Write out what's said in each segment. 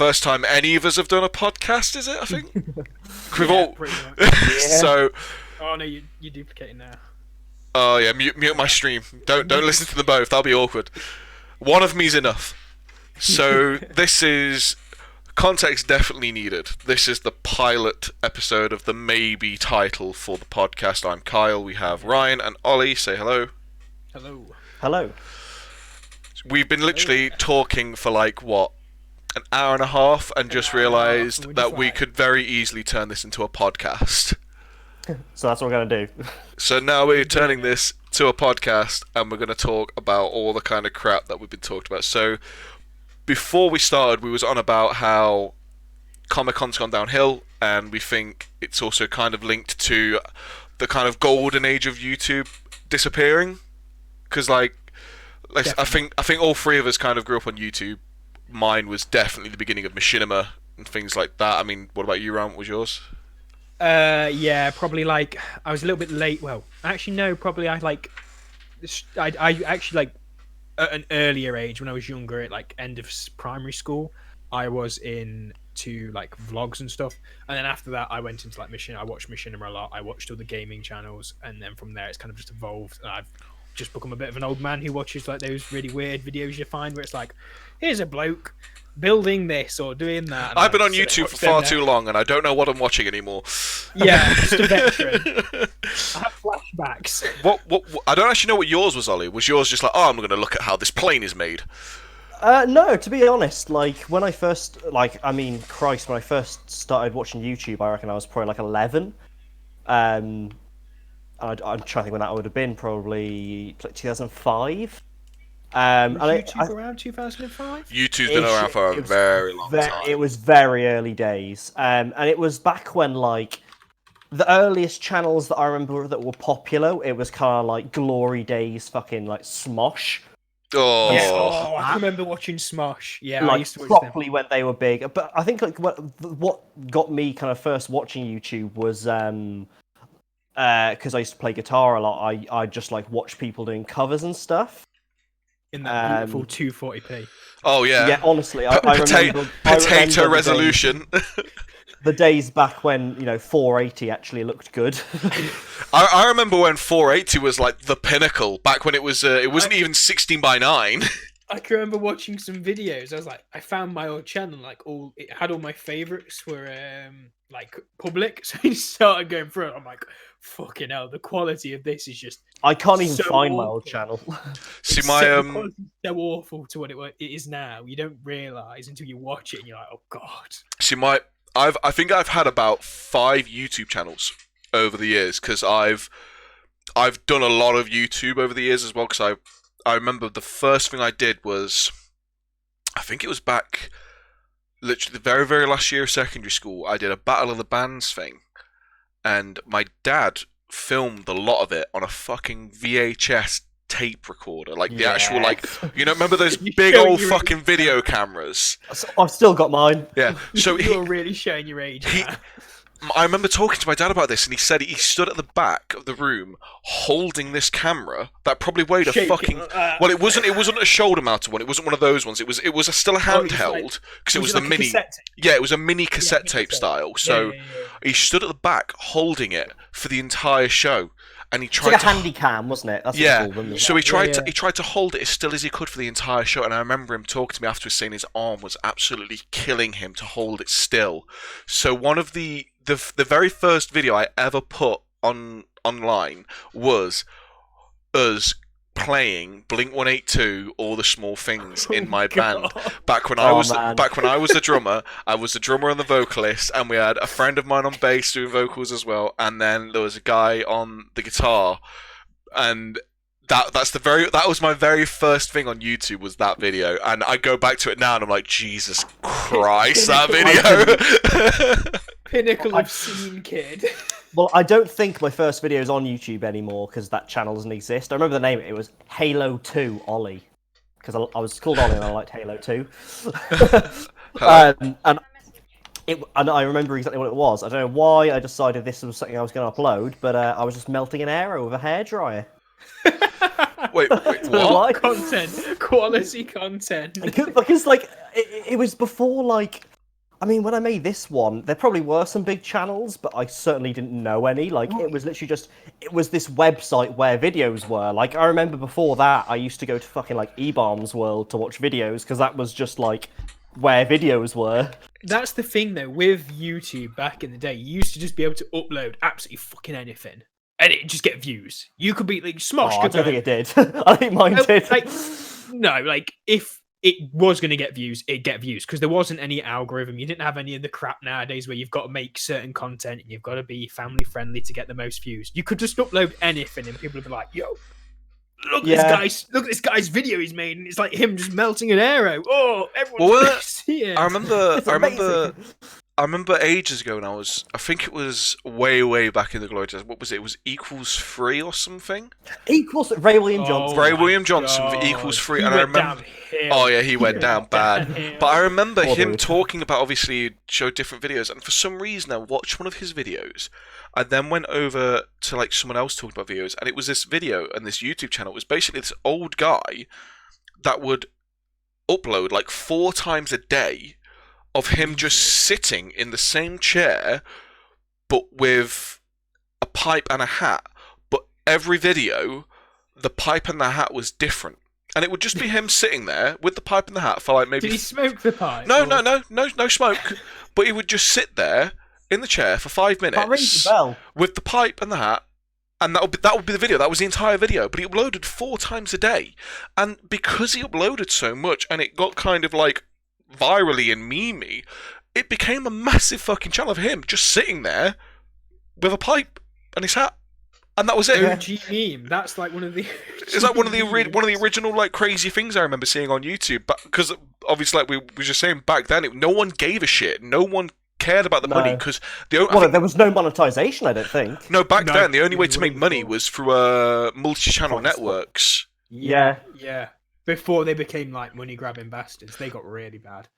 first time any of us have done a podcast, is it? I think we've Yeah, all. pretty much. So, Oh no, you're duplicating now. oh yeah, mute my stream. Don't listen to them both. That'll be awkward. One of me's enough. So this is context definitely needed. This is the pilot episode of the maybe title for the podcast. I'm Kyle. We have Ryan and Ollie. Say hello. Hello. Hello. We've been literally talking for like what, an hour and a half, and just realised we're that just we like- could very easily turn this into a podcast. So that's what we're gonna do. So now we're turning this to a podcast, and we're going to talk about all the kind of crap that we've been talking about. So before we started, we was on about how Comic-Con's gone downhill, and we think it's also kind of linked to the kind of golden age of YouTube disappearing. Because I think all three of us kind of grew up on YouTube. Mine was definitely the beginning of Machinima and things like that. I mean, what about you, Ryan? What was yours? Yeah, probably like I was a little bit late. Well, actually no, probably I actually like at an earlier age when I was younger, at like end of primary school, I was into like vlogs and stuff, and then after that I went into like I watched Machinima a lot. I watched all the gaming channels, and then from there it's kind of just evolved. And I've just become a bit of an old man who watches like those really weird videos you find where it's like, here's a bloke building this or doing that. And I've been I on sit YouTube and for watch far them too there. long, and I don't know what I'm watching anymore. Yeah, just a veteran. I have flashbacks. What? I don't actually know what yours was, Ollie. Was yours just like, oh, I'm going to look at how this plane is made? No, to be honest, like when I first, Christ, when I first started watching YouTube, I reckon I was probably like 11. I'm trying to think when that would have been, probably like 2005. Was YouTube around 2005? YouTube's been around for a very long time. It was very early days, and it was back when like the earliest channels that I remember that were popular. It was kind of like Glory Days, fucking like Smosh. Oh, Yeah. Oh, I remember watching Smosh. Yeah, I Like used to watch them. properly when they were big. But I think like what got me kind of first watching YouTube was because I used to play guitar a lot. I just like watch people doing covers and stuff. In that beautiful 240p. oh yeah. Yeah, honestly, I remember Potato the resolution. the days back when 480 actually looked good. I remember when 480 was like the pinnacle. Back when it wasn't even 16 by 9. I can remember watching some videos. I was like, I found my old channel, like it had all my favorites were like public. So I started going through it. I'm like, fucking hell, the quality of this is just I can't even so find my awful. old channel. See It's my so, the quality's so awful to what it is now. You don't realise until you watch it and you're like, oh god. See my I think I've had about 5 YouTube channels over the years, because I've done a lot of YouTube over the years as well. Because I remember the first thing I did was, I think it was back literally the very, very last year of secondary school. I did a Battle of the Bands thing, and my dad filmed a lot of it on a fucking VHS tape recorder, like the actual, like, remember those You big showing old your fucking age. video cameras? I've still got mine. Yeah. So You're really showing your age. he- now. I remember talking to my dad about this, and he said he stood at the back of the room holding this camera that probably weighed a Shaking fucking. like that. Well, it wasn't a shoulder mounted one. It wasn't one of those ones. It was still a Oh, it was handheld, because it was like the a mini. cassette tape? Yeah, it was a mini cassette mini tape cassette. style. So Yeah. he stood at the back holding it for the entire show, and he It's tried like a to. handy cam, wasn't it? That's what Yeah, it's called, isn't it? so he tried Yeah. to hold it as still as he could for the entire show, and I remember him talking to me afterwards saying his arm was absolutely killing him to hold it still. So one of the very first video I ever put online was us playing Blink 182, All the Small Things in my band. Back when I Oh, was man. the drummer, I was the drummer and the vocalist, and we had a friend of mine on bass doing vocals as well, and then there was a guy on the guitar, and that was my very first thing on YouTube, was that video, and I go back to it now and I'm like, Jesus Christ, that video. Pinnacle of scene kid. Well, I don't think my first video is on YouTube anymore because that channel doesn't exist. I remember the name. It was Halo 2 Ollie, because I was called Ollie and I liked Halo 2. and I remember exactly what it was. I don't know why I decided this was something I was going to upload, but I was just melting an arrow with a hairdryer. Wait, what? Why? Content, quality content. Because like it was before like I mean, when I made this one, there probably were some big channels, but I certainly didn't know any. Like, it was literally just, it was this website where videos were. Like, I remember before that, I used to go to fucking, like, eBarm's World to watch videos, because that was just, like, where videos were. That's the thing, though, with YouTube back in the day. You used to just be able to upload absolutely fucking anything, and it just get views. You could be, like, Smosh. Oh, I don't think it did. I think mine did. Like, no, like, if it was going to get views, it'd get views, because there wasn't any algorithm. You didn't have any of the crap nowadays where you've got to make certain content and you've got to be family friendly to get the most views. You could just upload anything and people would be like, yo, look at this guy's video he's made, and it's like him just melting an arrow. Oh, everyone's see it. I remember amazing. I remember ages ago when I think it was way back in the glory days. What was it? It was Equals Free or something? Equals Ray William Johnson. Ray William Johnson with Equals Free, and I remember. Oh yeah, he went down bad. But I remember him talking about, obviously he showed different videos, and for some reason I watched one of his videos. I then went over to like someone else talking about videos, and it was this video and this YouTube channel. It was basically this old guy that would upload like 4 times a day of him just sitting in the same chair, but with a pipe and a hat. But every video, the pipe and the hat was different. And it would just be him sitting there with the pipe and the hat for like maybe... Did he smoke the pipe? No smoke. But he would just sit there in the chair for 5 minutes Ring the bell. with the pipe and the hat, and that would be the video. That was the entire video. But he uploaded 4 times a day. And because he uploaded so much, and it got kind of like virally and memey, it became a massive fucking channel of him just sitting there with a pipe and his hat. And that was it. OG meme. That's like one of the. Is that one of the original like crazy things I remember seeing on YouTube? But because obviously, like we were just saying back then, no one gave a shit. No one cared about the money because there was no monetization. I don't think. No, back then the only way to make money was through multi-channel networks. Yeah. Before they became like money grabbing bastards, they got really bad.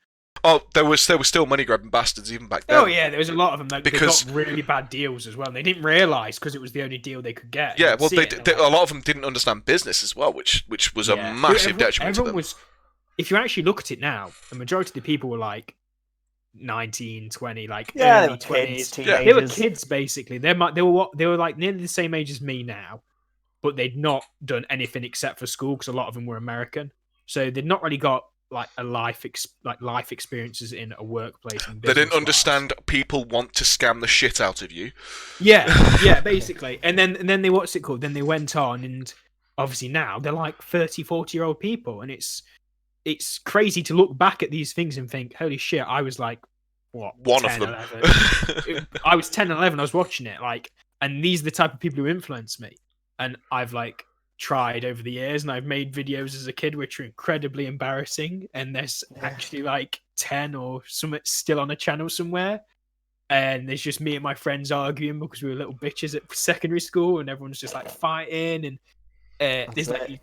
Oh, there were still money grabbing bastards even back then. Oh yeah, there was a lot of them that got really bad deals as well. And they didn't realise because it was the only deal they could get. Yeah, well, a lot of them didn't understand business as well, which was a massive detriment to them. If you actually look at it now, the majority of the people were like 19, 20, like early 20s. Kids, they were kids basically. They were like nearly the same age as me now, but they'd not done anything except for school because a lot of them were American, so they'd not really got like a life experiences in a workplace. They didn't understand people want to scam the shit out of you. Yeah, basically. And then they what's it called? Then they went on, and obviously now they're like 30, 40-year-old people, and it's crazy to look back at these things and think, holy shit, I was like, what? One 10, of them. 11. I was 10 and 11. I was watching it, like, and these are the type of people who influence me, and I've like tried over the years, and I've made videos as a kid which are incredibly embarrassing, and there's actually like 10 or something still on a channel somewhere, and there's just me and my friends arguing because we were little bitches at secondary school, and everyone's just like fighting, and there's like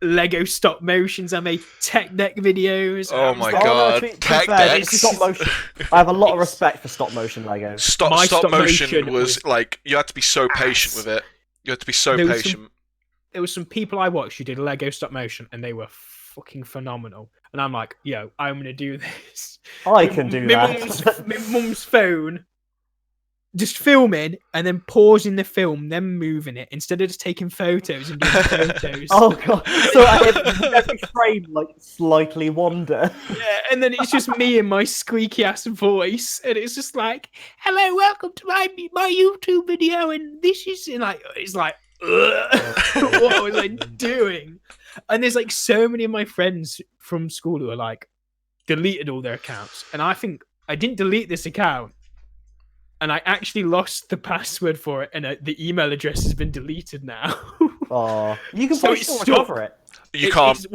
Lego stop motions. I made tech deck videos. Oh my god, tech decks. Stop motion. I have a lot of respect for stop motion Legos. Stop motion was like, you had to be so patient with it. You had to be so patient. There was some people I watched who did Lego stop motion, and they were fucking phenomenal. And I'm like, yo, I'm gonna do this. I can do that. My mum's phone, just filming and then pausing the film, then moving it instead of just taking photos and doing photos. Oh god! So every frame like slightly wander. Yeah, and then it's just me and my squeaky ass voice, and it's just like, "Hello, welcome to my YouTube video," and this is like, it's like. What was I doing? And there's like so many of my friends from school who are like deleted all their accounts, and I think I didn't delete this account, and I actually lost the password for it, and the email address has been deleted now. Oh, you can probably still recover it. You can't.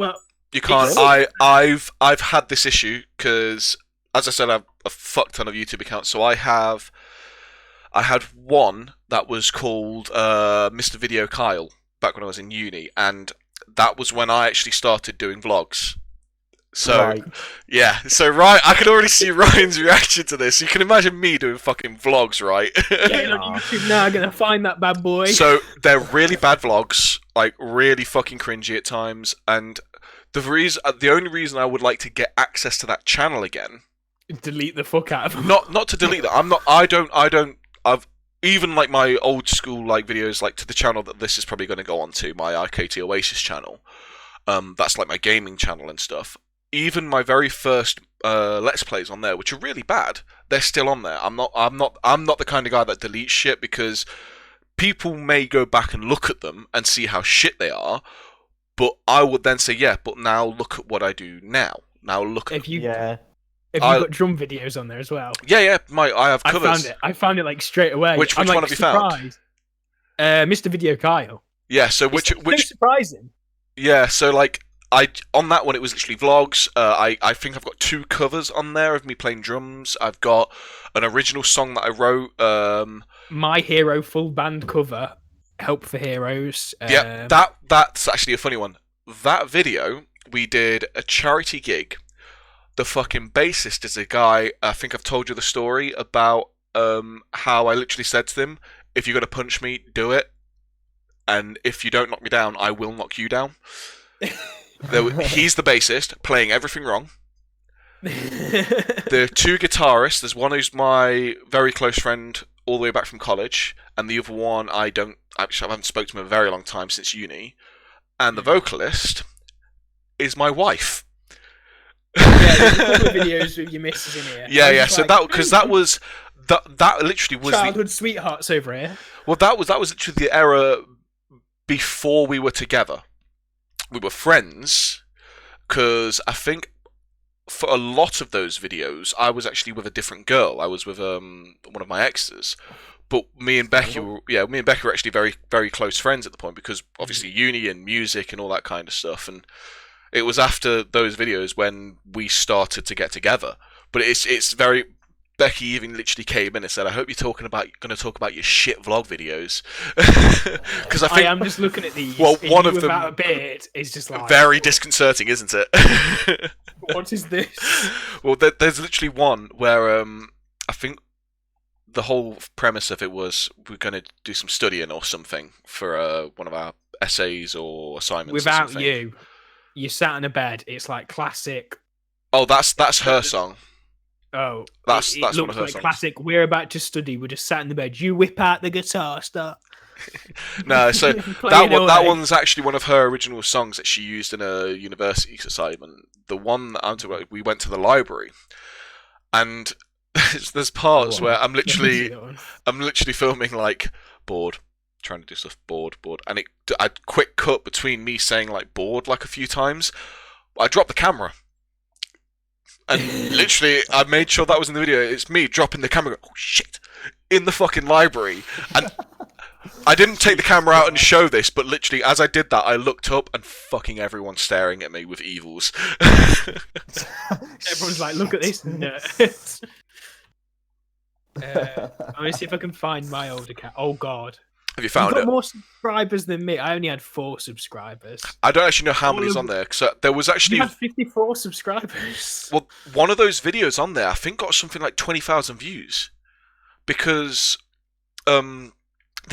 You can't. I've had this issue because, as I said, I have a fuck ton of YouTube accounts, so I had one that was called Mr. Video Kyle back when I was in uni, and that was when I actually started doing vlogs. So, yeah. So, I can already see Ryan's reaction to this. You can imagine me doing fucking vlogs, right? Getting on YouTube now, I'm gonna find that bad boy. So, they're really bad vlogs, like really fucking cringy at times, and the only reason I would like to get access to that channel again Delete the fuck out of them. Not to delete that. I'm not. I don't. I've even like my old school like videos like to the channel that this is probably going to go on to, my RKT Oasis channel. That's like my gaming channel and stuff. Even my very first Let's Plays on there, which are really bad, they're still on there. I'm not the kind of guy that deletes shit, because people may go back and look at them and see how shit they are, but I would then say, yeah, but now look at what I do now. Now look at Yeah. Have you got drum videos on there as well? yeah. I have covers. I found it like straight away. Which I'm, one like, have you found? surprised. Mr. Video Kyle. Yeah. So It's so which surprising. yeah. So like on that one it was literally vlogs. I think I've got 2 covers on there of me playing drums. I've got an original song that I wrote. My Hero full band cover, Help for Heroes. Yeah, that's actually a funny one. That video, we did a charity gig. The fucking bassist is a guy, I think I've told you the story about how I literally said to them, if you're going to punch me, do it. And if you don't knock me down, I will knock you down. He's the bassist, playing everything wrong. The 2 guitarists, there's one who's my very close friend all the way back from college, and the other one I haven't spoken to him in a very long time, since uni. And the vocalist is my wife. Yeah, there's a couple of videos with your missus in here. Yeah. So that literally was childhood sweethearts over here. Well, that was literally the era before we were together. We were friends, because I think for a lot of those videos, I was actually with a different girl. I was with one of my exes. But me and Becky were actually very, very close friends at the point, because obviously uni and music and all that kind of stuff. And it was after those videos when we started to get together. But it's very. Becky even literally came in and said, "I hope you're going to talk about your shit vlog videos," because I am just looking at these. Well, one of them without a beard is just like very disconcerting, isn't it? What is this? Well, there's literally one where I think the whole premise of it was we're going to do some studying or something for one of our essays or assignments. Without or something. you sat in a bed. It's like classic. Oh, that's her song. Oh, that's it one looks of her like songs. classic. We're about to study. We're just sat in the bed. You whip out the guitar, start. No, so Playing that away. one's actually one of her original songs that she used in a university assignment. The one that I'm talking about, we went to the library, and there's parts where I'm literally filming like bored, trying to do stuff bored, and I quick cut between me saying like bored like a few times. I dropped the camera. And literally, I made sure that was in the video. It's me dropping the camera. Oh shit! In the fucking library, and I didn't take the camera out and show this, but literally, as I did that, I looked up and fucking everyone's staring at me with evils. Everyone's like, "Look at this nerd." I'm gonna see if I can find my old account. Oh god. Have you found You've got it? more subscribers than me. I only had 4 subscribers. I don't actually know how many's on there, because there was actually. You had 54 subscribers. Well, one of those videos on there, I think, got something like 20,000 views, because the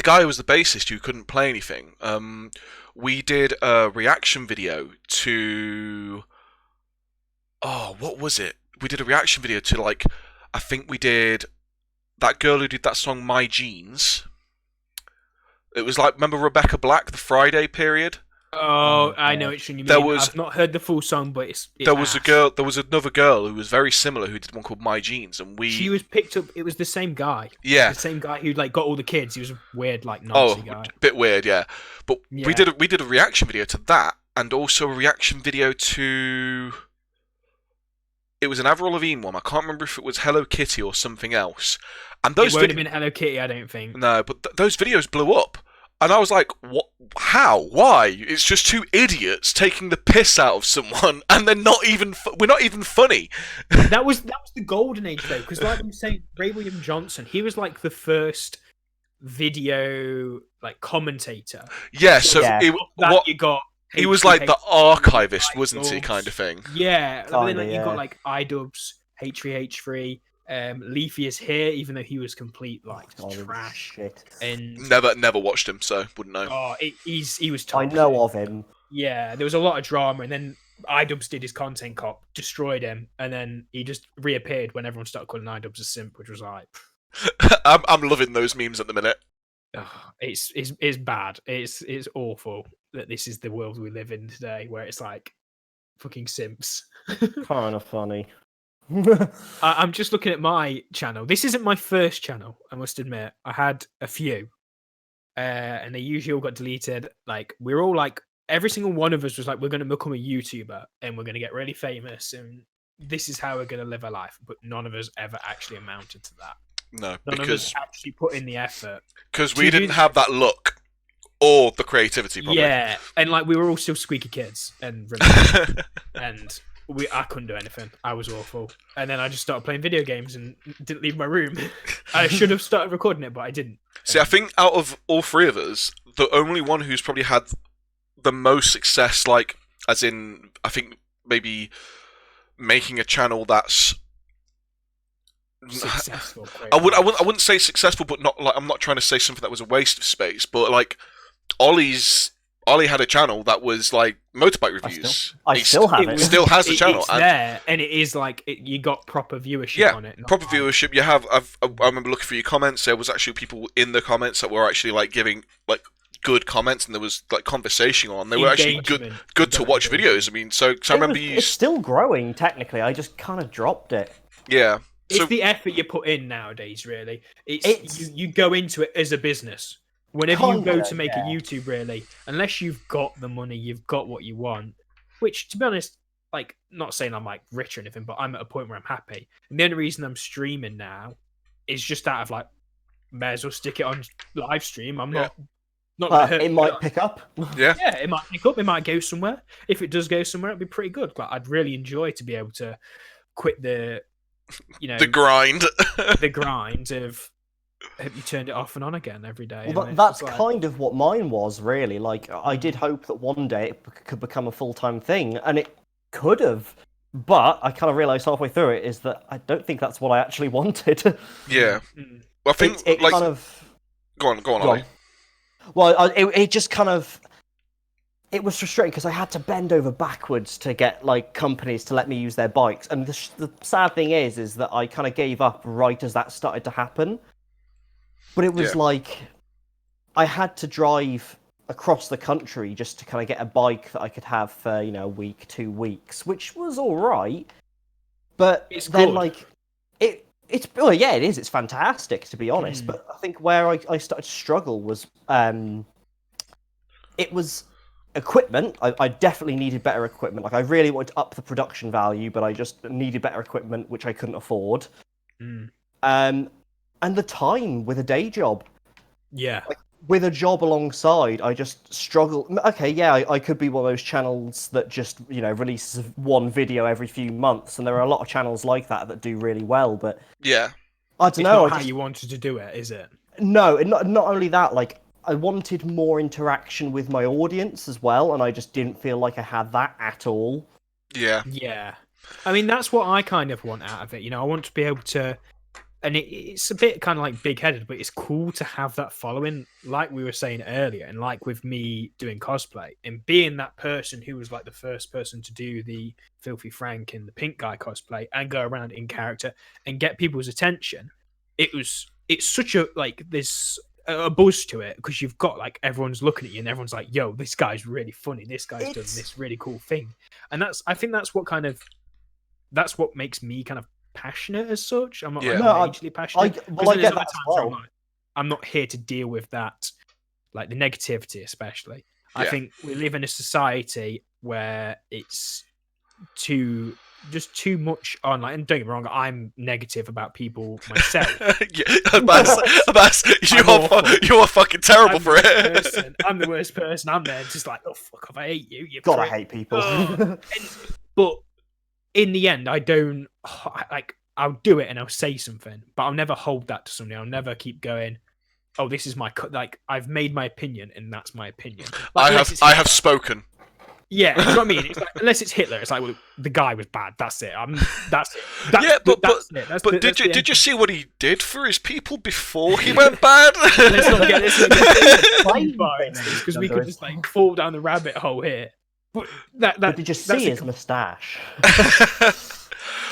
guy who was the bassist who couldn't play anything, we did a reaction video to. Oh, what was it? We did a reaction video to like, I think we did that girl who did that song "My Jeans." It was like, remember Rebecca Black, the Friday period? Oh, I know which one you mean. I've not heard the full song, but there was another girl who was very similar who did one called My Jeans, and she was picked up. It was the same guy. Yeah, the same guy who like got all the kids. He was a weird, like Nazi guy. Bit weird, yeah. But yeah. we did a reaction video to that, and also a reaction video to. It was an Avril Lavigne one. I can't remember if it was Hello Kitty or something else. And those it won't have been Hello Kitty, I don't think. No, but those videos blew up, and I was like, "What? How? Why? It's just 2 idiots taking the piss out of someone, and they're not even. We're not even funny." That was the golden age though, because like you saying, Ray William Johnson, he was like the first video like commentator. Yeah. So what you got. He was like the archivist, wasn't he, kind of thing? Yeah, but then like, you got like iDubbbz, H3H3, Leafy is here, even though he was complete like trash. Shit. And never watched him, so wouldn't know. Oh, he was top. I know of him. Yeah, there was a lot of drama, and then iDubbbz did his content cop, destroyed him, and then he just reappeared when everyone started calling iDubbbz a simp, which was like, I'm loving those memes at the minute. it's bad. It's awful that this is the world we live in today, where it's like fucking simps. Kind of funny. I'm just looking at my channel. This isn't my first channel, I must admit. I had a few, and they usually all got deleted. Like we're all like, every single one of us was like, we're going to become a YouTuber and we're going to get really famous, and this is how we're going to live our life. But none of us ever actually amounted to that. No, None of us actually put in the effort. Because we didn't have that look or the creativity. Probably. Yeah, and like we were all still squeaky kids, and and I couldn't do anything. I was awful. And then I just started playing video games and didn't leave my room. I should have started recording it, but I didn't. See, I think out of all three of us, the only one who's probably had the most success, like, as in, I think maybe making a channel that's successful. I wouldn't say successful, but not like, I'm not trying to say something that was a waste of space, but like Ollie had a channel that was like motorbike reviews. I still have it. Still has the channel. It's there, and it is like you got proper viewership on it. Proper viewership. You have. I remember looking for your comments. There was actually people in the comments that were actually like giving like good comments, and there was like conversation on. They were actually good to watch videos. I mean, so I remember It's still growing technically. I just kind of dropped it. Yeah. It's the effort you put in nowadays, really. It's you go into it as a business. Whenever you go to make a YouTube, really, unless you've got the money, you've got what you want. Which, to be honest, like, not saying I'm like rich or anything, but I'm at a point where I'm happy. And the only reason I'm streaming now is just out of like, may as well stick it on live stream. I'm not gonna hurt it might pick up. Yeah, it might pick up. It might go somewhere. If it does go somewhere, it'd be pretty good. But I'd really enjoy to be able to quit the grind of hope you turned it off and on again every day. Well, that's kind of what mine was, really. Like, I did hope that one day it could become a full-time thing, and it could have. But I kind of realised halfway through it is that I don't think that's what I actually wanted. Yeah. Well, I think it like kind of. Go on, Ollie. Well, it just kind of. It was frustrating because I had to bend over backwards to get like companies to let me use their bikes, and the sad thing is that I kind of gave up right as that started to happen. But it was like I had to drive across the country just to kind of get a bike that I could have for a week, 2 weeks, which was all right. But it's then good. like it is. It's fantastic, to be honest. But I think where I started to struggle was it was equipment. I definitely needed better equipment. Like, I really wanted to up the production value, but I just needed better equipment, which I couldn't afford. And the time with a day job. Yeah. Like, with a job alongside, I just struggle. Okay, yeah, I could be one of those channels that just, releases one video every few months, and there are a lot of channels like that do really well, but... Yeah. I don't know. It's not how you wanted to do it, is it? No, not only that, like, I wanted more interaction with my audience as well, and I just didn't feel like I had that at all. Yeah. Yeah. I mean, that's what I kind of want out of it. I want to be able to... And it's a bit kind of like big-headed, but it's cool to have that following, like we were saying earlier, and like with me doing cosplay, and being that person who was like the first person to do the Filthy Frank and the Pink Guy cosplay and go around in character and get people's attention. It's such a, like, there's a buzz to it because you've got like everyone's looking at you and everyone's like, yo, this guy's really funny, this guy's done this really cool thing. And I think that's what makes me kind of passionate as such. I'm not majorly passionate. I get that as well. I'm not here to deal with that, like the negativity especially. I think we live in a society where it's too much online. And don't get me wrong, I'm negative about people myself. Abbas, you are fucking terrible for it. I'm the worst person. I'm there just like, oh fuck off, I hate you. God, I hate people. But in the end, I'll do it and I'll say something, but I'll never hold that to somebody. I'll never keep going, oh, this is my I've made my opinion and that's my opinion. Like, I have spoken. Yeah, you know what I mean? It's like, unless it's Hitler, it's like, well, the guy was bad. That's it. That's it. But did you see what he did for his people before he went bad? Let's not get this because we could just like fall down the rabbit hole here. But But did you see his moustache?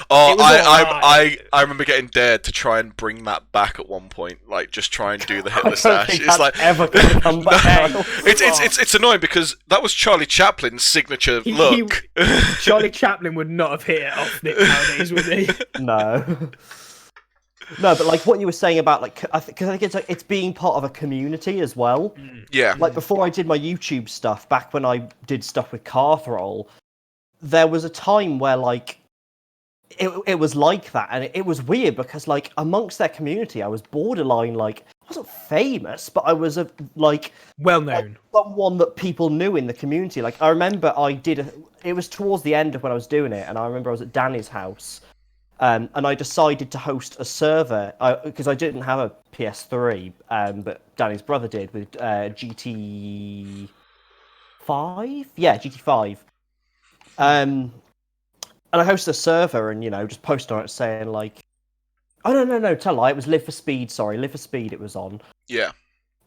Oh, It was alright. I remember getting dared to try and bring that back at one point, like just try and do the I Hitler don't sash. think It's that's like ever gonna come back. No. It's annoying because that was Charlie Chaplin's signature He- look. Charlie Chaplin would not have hit it off Nick nowadays, would he? No. No, but like what you were saying about like, because I think it's like it's being part of a community as well. Yeah, Like before I did my YouTube stuff, back when I did stuff with Carthrall, there was a time where like it was like that, and it was weird because like amongst their community, I was borderline like I wasn't famous, but I was like Well known. someone that people knew in the community. Like I remember it was towards the end of when I was doing it, and I remember I was at Danny's house. And I decided to host a server because I didn't have a PS3, but Danny's brother did with GT5. Yeah, GT5. And I hosted a server, and just posted on it saying like, "Oh no, tell a lie, it was Live for Speed. Sorry, Live for Speed. It was on." yeah.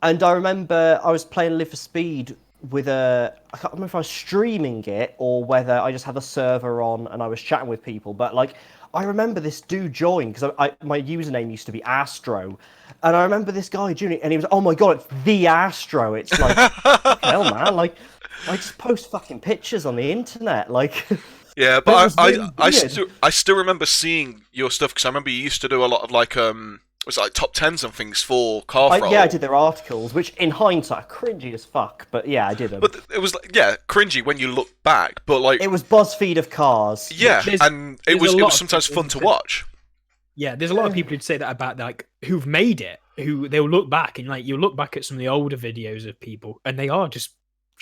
And I remember I was playing Live for Speed with I can't remember if I was streaming it or whether I just had the server on and I was chatting with people. But like, I remember this dude joined because my username used to be Astro, and I remember this guy joining, and he was, "Oh my god, it's the Astro!" It's like, hell, man, like I just post fucking pictures on the internet, like. Yeah, That but was really I still remember seeing your stuff because I remember you used to do a lot of like was it like top tens and things for Carthrall. Yeah, I did their articles, which in hindsight are cringy as fuck, but yeah, I did them. But it was like, yeah, cringy when you look back, but like It was BuzzFeed of cars. yeah, There's- and it there's was a it lot was of sometimes people fun to who- watch. Yeah, there's a lot of people who'd say that about like who've made it, who they'll look back and like you'll look back at some of the older videos of people, and they are just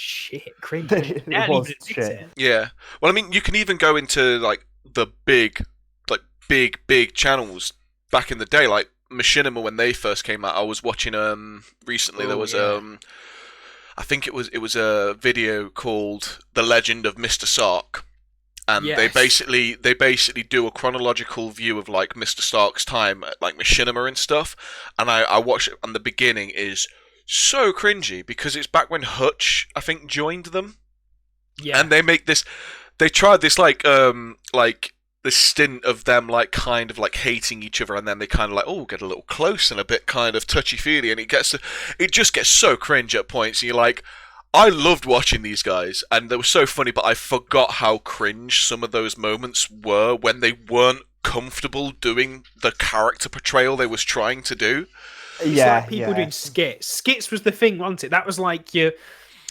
shit cringe. It They can't was even admit shit. it. Yeah. Well, I mean, you can even go into like the big channels back in the day, like Machinima when they first came out. I was watching recently. There Oh, was yeah. I think it was a video called The Legend of Mr. Sark. And they Yes. basically do a chronological view of like Mr. Stark's time at like Machinima and stuff. And I watched it, and the beginning is so cringy because it's back when Hutch, I think, joined them. Yeah, And they tried this like this stint of them like kind of like hating each other, and then they kind of like get a little close and a bit kind of touchy feely, and it just gets so cringe at points, and you're like, I loved watching these guys, and they were so funny, but I forgot how cringe some of those moments were when they weren't comfortable doing the character portrayal they was trying to do. it's Yeah, like people yeah. doing skits. Skits was the thing, wasn't it? That was like your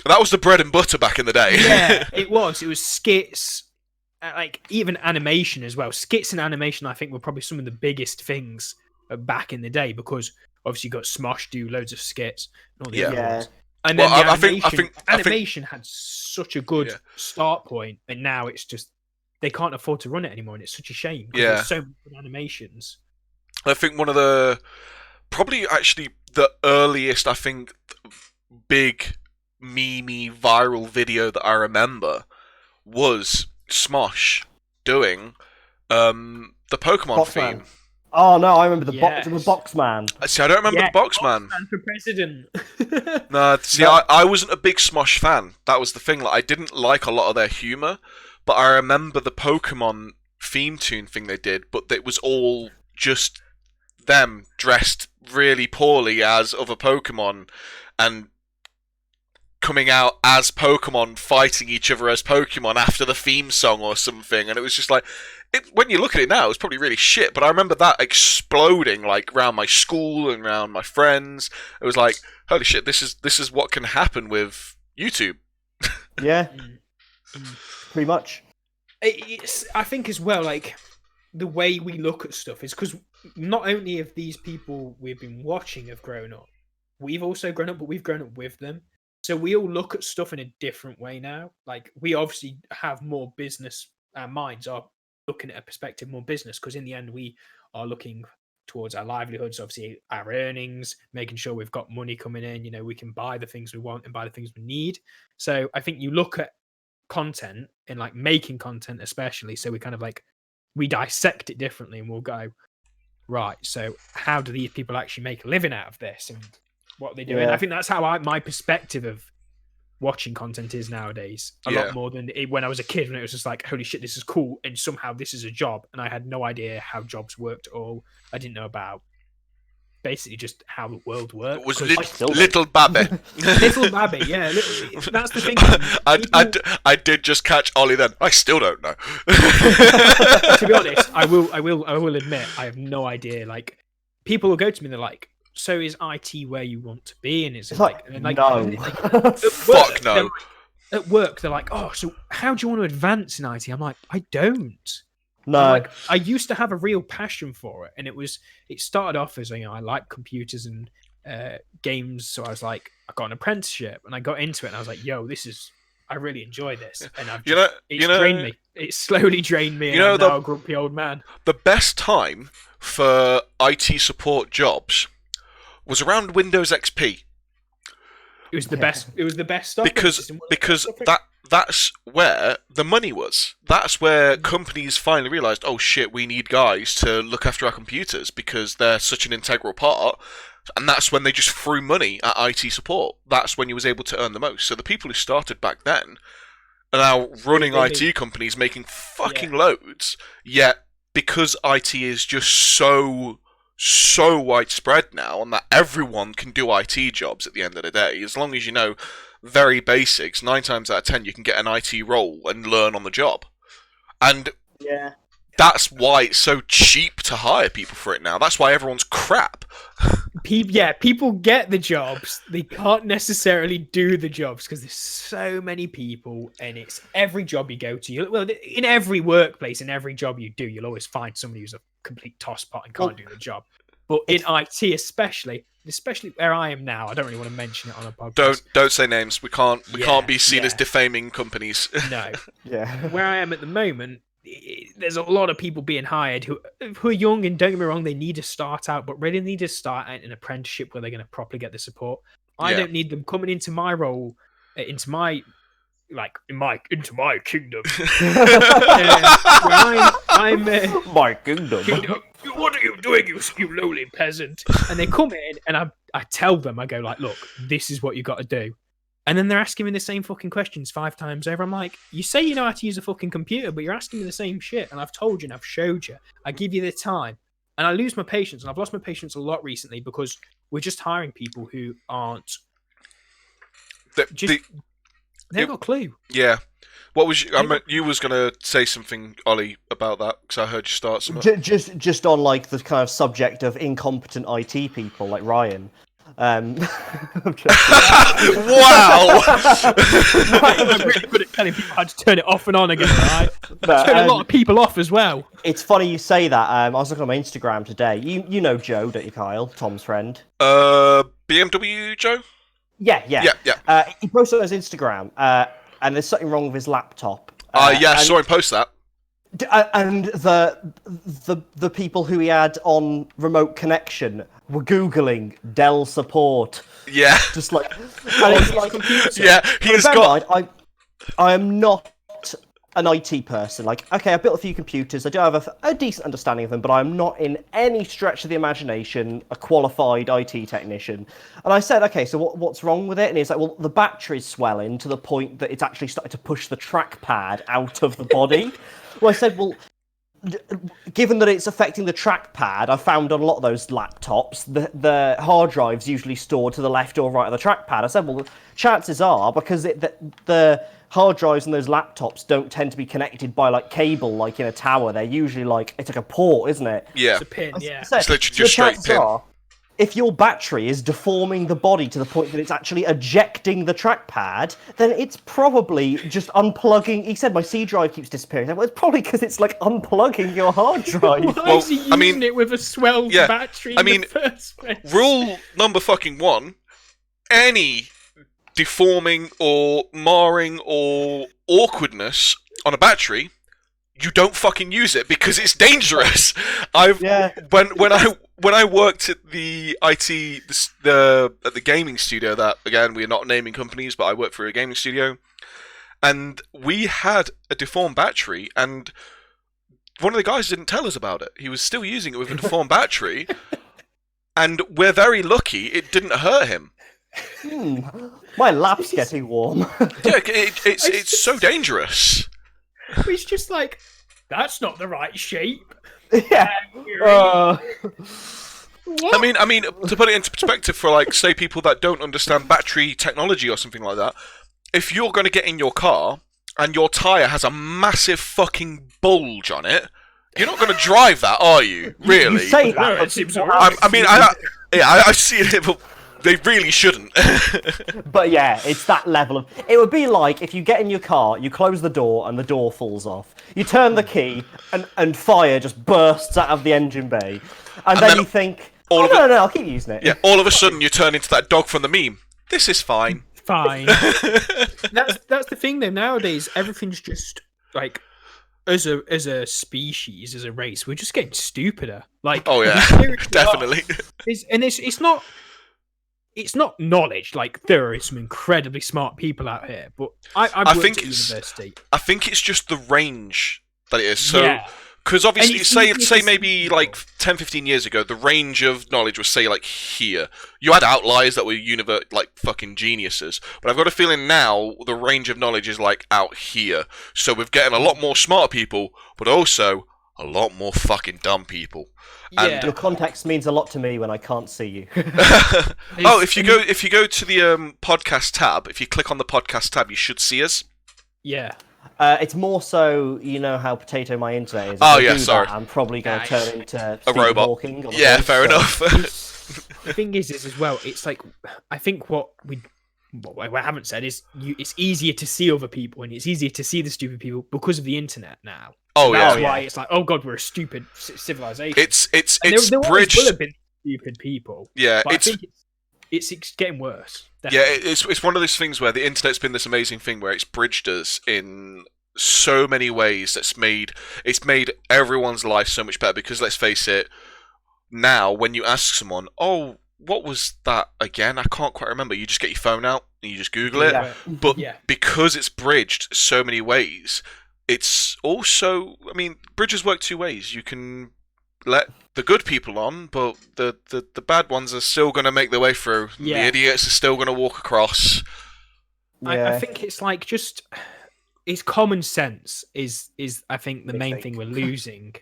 That was the bread and butter back in the day. yeah, it was. It was skits, like even animation as well. Skits and animation, I think, were probably some of the biggest things back in the day because obviously you got Smosh do loads of skits and all the Yeah. other Yeah. ones. And Well, then the I think- animation had such a good Yeah. start point, and now it's just they can't afford to run it anymore, and it's such a shame. 'Cause Yeah. there's so many good animations. I think one of the probably actually the earliest, I think, big meme viral video that I remember was Smosh doing the Pokemon Boxman. theme. Oh no, I remember the Yes. box man. See, I don't remember Yeah, the Boxman. Man for president. No, see, No. I wasn't a big Smosh fan. That was the thing. Like, I didn't like a lot of their humor, but I remember the Pokemon theme tune thing they did. But it was all just them dressed really poorly as other Pokemon and coming out as Pokemon fighting each other as Pokemon after the theme song or something. And it was just like, when you look at it now, it's probably really shit. But I remember that exploding like around my school and around my friends. It was like, holy shit, this is what can happen with YouTube. Yeah, Mm. pretty much. I think as well, like the way we look at stuff is because not only have these people we've been watching have grown up, we've also grown up, but we've grown up with them. So we all look at stuff in a different way now. Like we obviously have more business. Our minds are looking at a perspective more business because in the end we are looking towards our livelihoods, obviously our earnings, making sure we've got money coming in. You know, we can buy the things we want and buy the things we need. So I think you look at content and like making content especially, so we kind of like we dissect it differently and we'll go, right, so how do these people actually make a living out of this and what are they doing? Yeah. I think that's how my perspective of watching content is nowadays. A Yeah. lot more than when I was a kid, when it was just like, holy shit, this is cool, and somehow this is a job, and I had no idea how jobs worked at all. I didn't know about basically just how the world worked. It was 'cause I still don't. little Babby. Little Babby, yeah. That's the thing. I did just catch Ollie then. I still don't know. To be honest, I will admit I have no idea. Like, people will go to me and they're like, so is IT where you want to be? And it's It's like, like, and like, no. at Fuck work, no. they're like- At work, they're like, oh, so how do you want to advance in IT? I'm like, I don't. No. I'm like, I used to have a real passion for it, and it started off as, I like computers and games, so I was like, I got an apprenticeship, and I got into it, and I was like, yo, I really enjoy this, and it's drained me. It slowly drained me, and I'm now a grumpy old man. The best time for IT support jobs was around Windows XP. It was the best. It was the best stuff because that's where the money was. That's where companies finally realized, oh shit, we need guys to look after our computers because they're such an integral part. And that's when they just threw money at IT support. That's when you was able to earn the most. So the people who started back then are now running IT companies, making fucking loads. Yet because IT is just so widespread now, and that everyone can do IT jobs at the end of the day, as long as you know very basics, 9 times out of 10 you can get an IT role and learn on the job. And Yeah. that's why it's so cheap to hire people for it now. That's why everyone's crap. People get the jobs. They can't necessarily do the jobs because there's so many people, and it's every job you go to. Well, in every workplace, in every job you do, you'll always find somebody who's a complete tosspot and can't do the job. But in IT, especially where I am now, I don't really want to mention it on a podcast. Don't say names. We can't be seen as defaming companies. No. Yeah. Where I am at the moment, there's a lot of people being hired who are young, and don't get me wrong, they need to start out, but really need to start at an apprenticeship where they're going to properly get the support. I don't need them coming into my role, into my kingdom. I'm My kingdom. what are you doing, you lowly peasant? And they come in, and I tell them, I go like, look, this is what you got to do. And then they're asking me the same fucking questions 5 times over. I'm like, you say you know how to use a fucking computer, but you're asking me the same shit. And I've told you and I've showed you. I give you the time. And I lose my patience. And I've lost my patience a lot recently because we're just hiring people who aren't... They haven't got a clue. Yeah. What was you was going to say something, Ollie, about that, because I heard you start something. Just on like the kind of subject of incompetent IT people like Ryan. I'm joking. Wow! I'm really good at telling people how to turn it off and on again, right? Turn a lot of people off as well. It's funny you say that. I was looking on my Instagram today. You know Joe, don't you, Kyle? Tom's friend. BMW Joe? Yeah. He posted on his Instagram, and there's something wrong with his laptop. I saw him post that. And the people who he had on remote connection were googling Dell support. Yeah. Just like, and it's like, yeah, he's got. I am not an IT person. Like, okay, I built a few computers. I do have a decent understanding of them, but I'm not in any stretch of the imagination a qualified IT technician. And I said, okay, so what's wrong with it? And he's like, well, the battery's swelling to the point that it's actually starting to push the trackpad out of the body. Well, I said, well, given that it's affecting the trackpad, I found on a lot of those laptops, the hard drive's usually stored to the left or right of the trackpad. I said, well, chances are, because the hard drives in those laptops don't tend to be connected by like cable, like in a tower. They're usually like, it's like a port, isn't it? Yeah. It's a pin, yeah. It's literally just straight pin. If your battery is deforming the body to the point that it's actually ejecting the trackpad, then it's probably just unplugging. He said my C drive keeps disappearing. Well, it's probably because it's like unplugging your hard drive. Why is he using it with a swelled battery in the first place? Rule number fucking 1, any deforming or marring or awkwardness on a battery, you don't fucking use it because it's dangerous. When I worked at the at the gaming studio, that again we're not naming companies, but I worked for a gaming studio, and we had a deformed battery, and one of the guys didn't tell us about it. He was still using it with a deformed battery, and we're very lucky it didn't hurt him. My lap's getting warm. Yeah, it's so dangerous. It's just like, that's not the right shape. Yeah. What? I mean, to put it into perspective for like, say, people that don't understand battery technology or something like that, if you're going to get in your car and your tire has a massive fucking bulge on it, you're not going to drive that, are you? Really? You say that. No, but it seems people alright. I see it, but they really shouldn't. But yeah, it's that level of. It would be like if you get in your car, you close the door, and the door falls off. You turn the key, and fire just bursts out of the engine bay, and then you think, no, I'll keep using it. Yeah, all of a sudden you turn into that dog from the meme. This is fine. Fine. That's the thing though. Nowadays, everything's just like, as a species, as a race, we're just getting stupider. Like, Oh yeah, we seriously definitely. are. It's not knowledge. Like, there are some incredibly smart people out here, but I've worked think at it's- university. I think it's just the range that it is. So, Yeah. because obviously, And it's say easier to maybe see like 10, 15 years ago, the range of knowledge was say like here. You had outliers that were like fucking geniuses, but I've got a feeling now the range of knowledge is like out here. So we're getting a lot more smart people, but also a lot more fucking dumb people. Yeah. Your context means a lot to me when I can't see you. Oh, if you go to the podcast tab, if you click on the podcast tab, you should see us. Yeah. It's more so, you know how potato my internet is. If Oh, I yeah, do sorry. That, I'm probably going to turn into Stephen robot. Hawking. on the Yeah, voice, fair so- enough. The thing is as well, it's like, I think what we haven't said is it's easier to see other people and it's easier to see the stupid people because of the internet now. Oh That's yeah, why it's like, oh god, we're a stupid civilization. it's And there always bridged. will have been stupid people. Yeah, But it's I think it's getting worse. yeah, Definitely. it's one of those things where the internet's been this amazing thing where it's bridged us in so many ways. It's made everyone's life so much better because let's face it, now when you ask someone, oh, what was that again? I can't quite remember. You just get your phone out and you just Google it. Yeah. But Yeah. because it's bridged so many ways, it's also, I mean, bridges work two ways. You can let the good people on, but the bad ones are still going to make their way through. Yeah. The idiots are still going to walk across. I think it's like just it's common sense is I think the Big main thing. thing we're losing.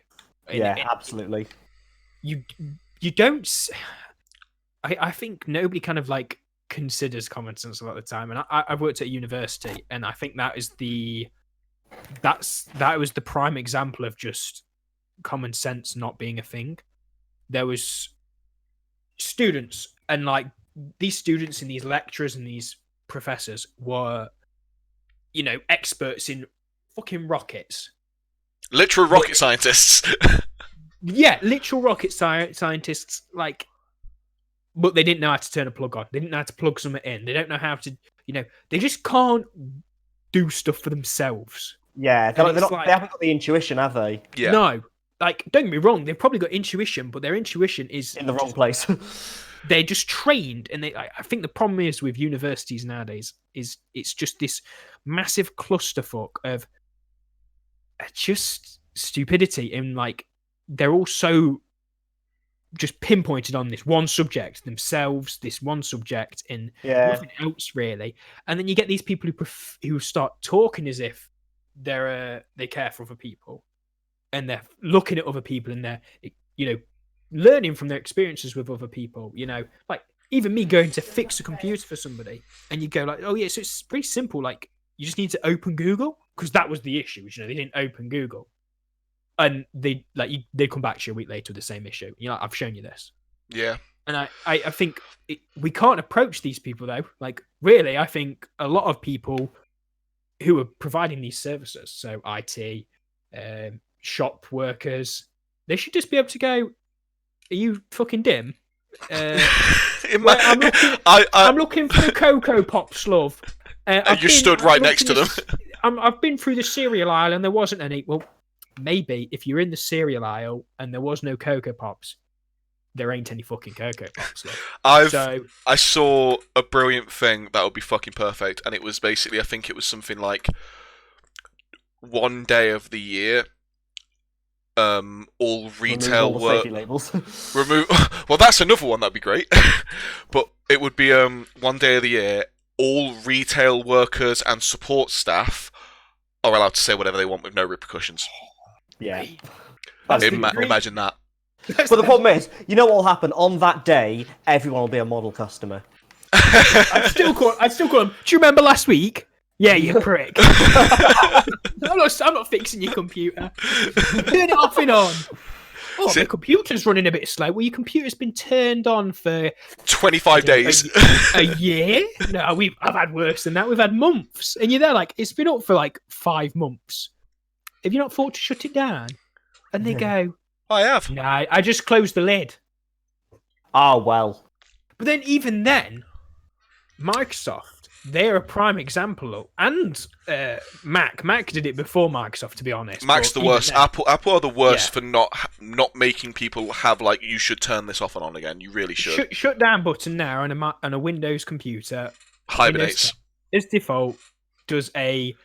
Yeah, And absolutely. you don't. I think nobody kind of like considers common sense a lot of the time, and I've worked at a university, and I think that was the prime example of just common sense not being a thing. There was students, and like these students and these lecturers and these professors were, experts in fucking rockets. Literal rocket scientists. Yeah, literal rocket scientists, like, but they didn't know how to turn a plug on. They didn't know how to plug something in. They don't know how to, they just can't do stuff for themselves. Yeah, And it's they haven't got the intuition, have they? Yeah. No, like, don't get me wrong, they've probably got intuition, but their intuition is In the wrong place. they're just trained, and I think the problem is with universities nowadays is it's just this massive clusterfuck of just stupidity, and like they're all so just pinpointed on this one subject themselves, this one subject, and Yeah. nothing else really. And then you get these people who start talking as if they care for other people, and they're looking at other people, and they're learning from their experiences with other people. Like even me going to fix a computer for somebody, and you go like, oh yeah, so it's pretty simple. Like you just need to open Google, because that was the issue. They didn't open Google, and they come back to you a week later with the same issue. I've shown you this. Yeah. And I think we can't approach these people though. Like really, I think a lot of people who are providing these services, so IT, shop workers, they should just be able to go, "Are you fucking dim? I'm looking for the Cocoa Pops, love." And you stood right next to them. I've been through the cereal aisle and there wasn't any. Well, maybe if you're in the cereal aisle and there was no Cocoa Pops, there ain't any fucking Cocoa Pops. Love. I saw a brilliant thing that would be fucking perfect, and it was basically, I think it was something like one day of the year, all Remove retail all the work. safety labels. Remove. Well, that's another one. That'd be great. But it would be one day of the year, all retail workers and support staff are allowed to say whatever they want with no repercussions. Yeah. That's the dream. Imagine that. But the problem is, you know what will happen on that day? Everyone will be a model customer. I'd still call him. Do you remember last week? Yeah, you prick. I'm not fixing your computer. Turn it off and on. Oh, the computer's running a bit slow. Well, your computer's been turned on for 25 days. A year? No, I've had worse than that. We've had months, and you're there like it's been up for like 5 months. Have you not thought to shut it down? And they go, I have. "No, I just closed the lid." Ah, well. But then, even then, Microsoft, they're a prime example, and Mac did it before Microsoft, to be honest. Mac's the But even worst. then- Apple are the worst Yeah. for not making people have like you should turn this off and on again. You really should. Shut down button now on a Windows computer. Hibernates. Its default does a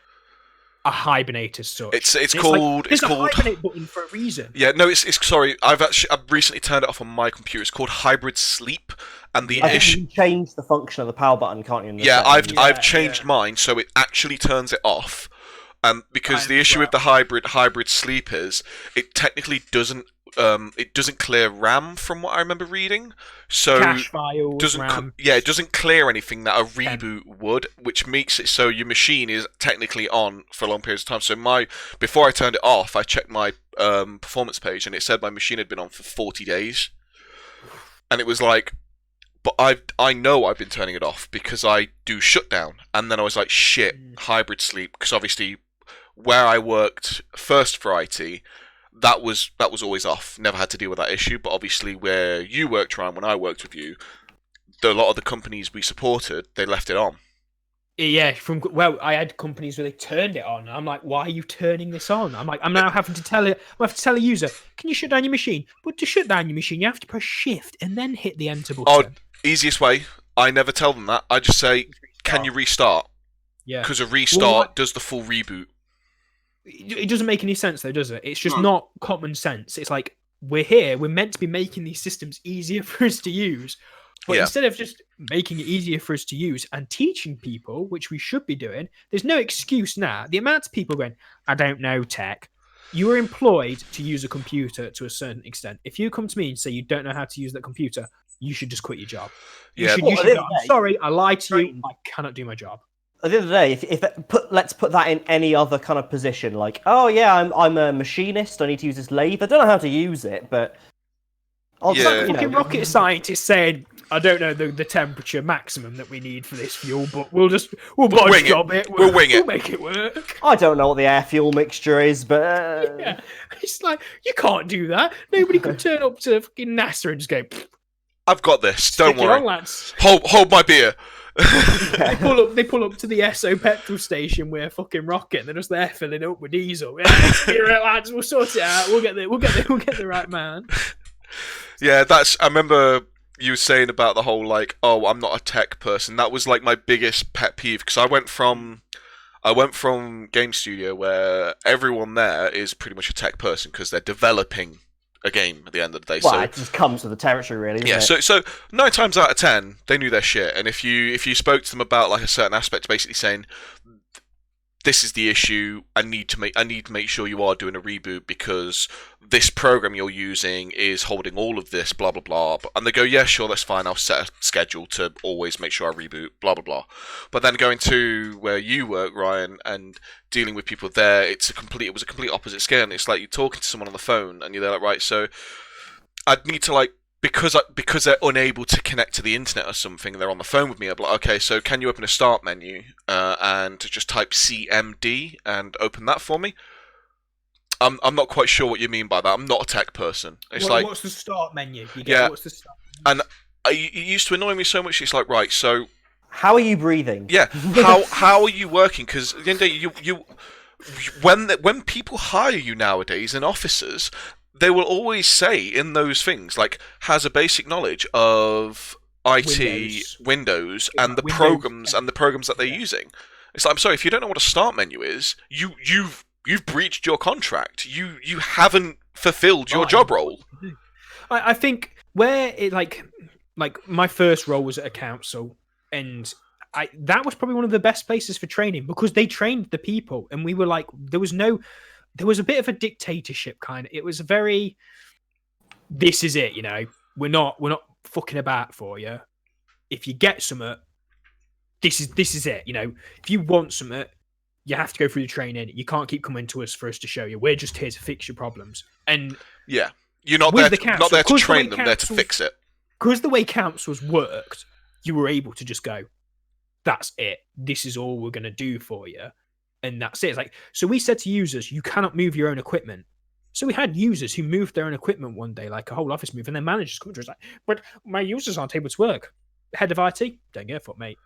hibernate as such. It's like, called there's a hibernate button for a reason. Yeah, no, it's sorry. I've recently turned it off on my computer. It's called hybrid sleep, and the I think issue. you can change the function of the power button, can't you? in the Yeah, settings? I've changed mine so it actually turns it off. Because the issue with the hybrid sleep is it technically doesn't clear RAM from what I remember reading. So Cache files, doesn't RAM. it doesn't clear anything that a reboot would, which makes it so your machine is technically on for long periods of time. So before I turned it off, I checked my performance page and it said my machine had been on for 40 days, and it was like, but I know I've been turning it off because I do shutdown, and then I was like, shit, hybrid sleep, because obviously where I worked first for IT. That was always off. Never had to deal with that issue. But obviously, where you worked, Ryan, when I worked with you, a lot of the companies we supported, they left it on. Yeah, I had companies where they turned it on. I'm like, why are you turning this on? I'm like, I'm now having to tell a user, can you shut down your machine? But to shut down your machine, you have to press Shift and then hit the Enter button. Oh, easiest way. I never tell them that. I just say, can you restart? Yeah, Because a restart does the full reboot. it doesn't make any sense though, does it? It's just not common sense. It's like we're meant to be making these systems easier for us to use, but instead of just making it easier for us to use and teaching people, which we should be doing, there's no excuse now. The amount of people going, I don't know tech. You are employed to use a computer to a certain extent. If you come to me and say you don't know how to use that computer, you should just quit your job. Yeah. You should go, I'm sorry, I lied to you. I cannot do my job. At the end of the day, let's put that in any other kind of position, like, oh yeah, I'm a machinist, I need to use this lathe. I don't know how to use it, but Fucking rocket scientist saying, I don't know the temperature maximum that we need for this fuel, but we'll wing job it. We'll wing it. We'll make it work. I don't know what the air fuel mixture is, but Yeah, it's like you can't do that. Nobody could turn up to fucking NASA and just go, I've got this. Don't "Stick it on, worry. lads." Hold my beer. They pull up to the Esso petrol station where fucking rocket, and they're just there filling up with diesel. Yeah, here, lads, we'll sort it out. We'll get the right man. Yeah, I remember you were saying about the whole like, oh, I'm not a tech person. That was like my biggest pet peeve because I went from game studio where everyone there is pretty much a tech person because they're developing a game at the end of the day. well, So it just comes with the territory, really. yeah, Doesn't it? so 9 times out of 10 they knew their shit, and if you spoke to them about like a certain aspect, basically saying this is the issue, I need to make sure you are doing a reboot because this program you're using is holding all of this, blah blah blah. And they go, yeah, sure, that's fine. I'll set a schedule to always make sure I reboot, blah blah blah. But then going to where you work, Ryan, and dealing with people there, it was a complete opposite scale. And it's like you're talking to someone on the phone, and you're there like, right, so I'd need to like. Because they're unable to connect to the internet or something, they're on the phone with me. I'm like, okay, so can you open a start menu and just type CMD and open that for me? I'm not quite sure what you mean by that. I'm not a tech person. It's What's the start menu? What's the start menu? And it used to annoy me so much. It's like, right, so How are you breathing? yeah, how are you working? Because at the end of the day, when people hire you nowadays in offices, they will always say in those things like has a basic knowledge of IT, Windows and the programs that they're using. It's like, I'm sorry, if you don't know what a start menu is, you've breached your contract. You haven't fulfilled your job role. I think where it like my first role was at a council, and that was probably one of the best places for training because they trained the people, and we were like, there was a bit of a dictatorship kind of. It was very, this is it, we're not fucking about for you. If you get something, this is it. If you want something, you have to go through the training. You can't keep coming to us for us to show you. We're just here to fix your problems. And yeah, you're not there. Not there to train them. There to fix it. Because the way councils worked, you were able to just go, that's it. This is all we're going to do for you. And that's it. It's like, so we said to users, you cannot move your own equipment. So we had users who moved their own equipment one day, like a whole office move, and their managers come to us like, but my users aren't able to work. Head of IT, don't give a fuck, mate.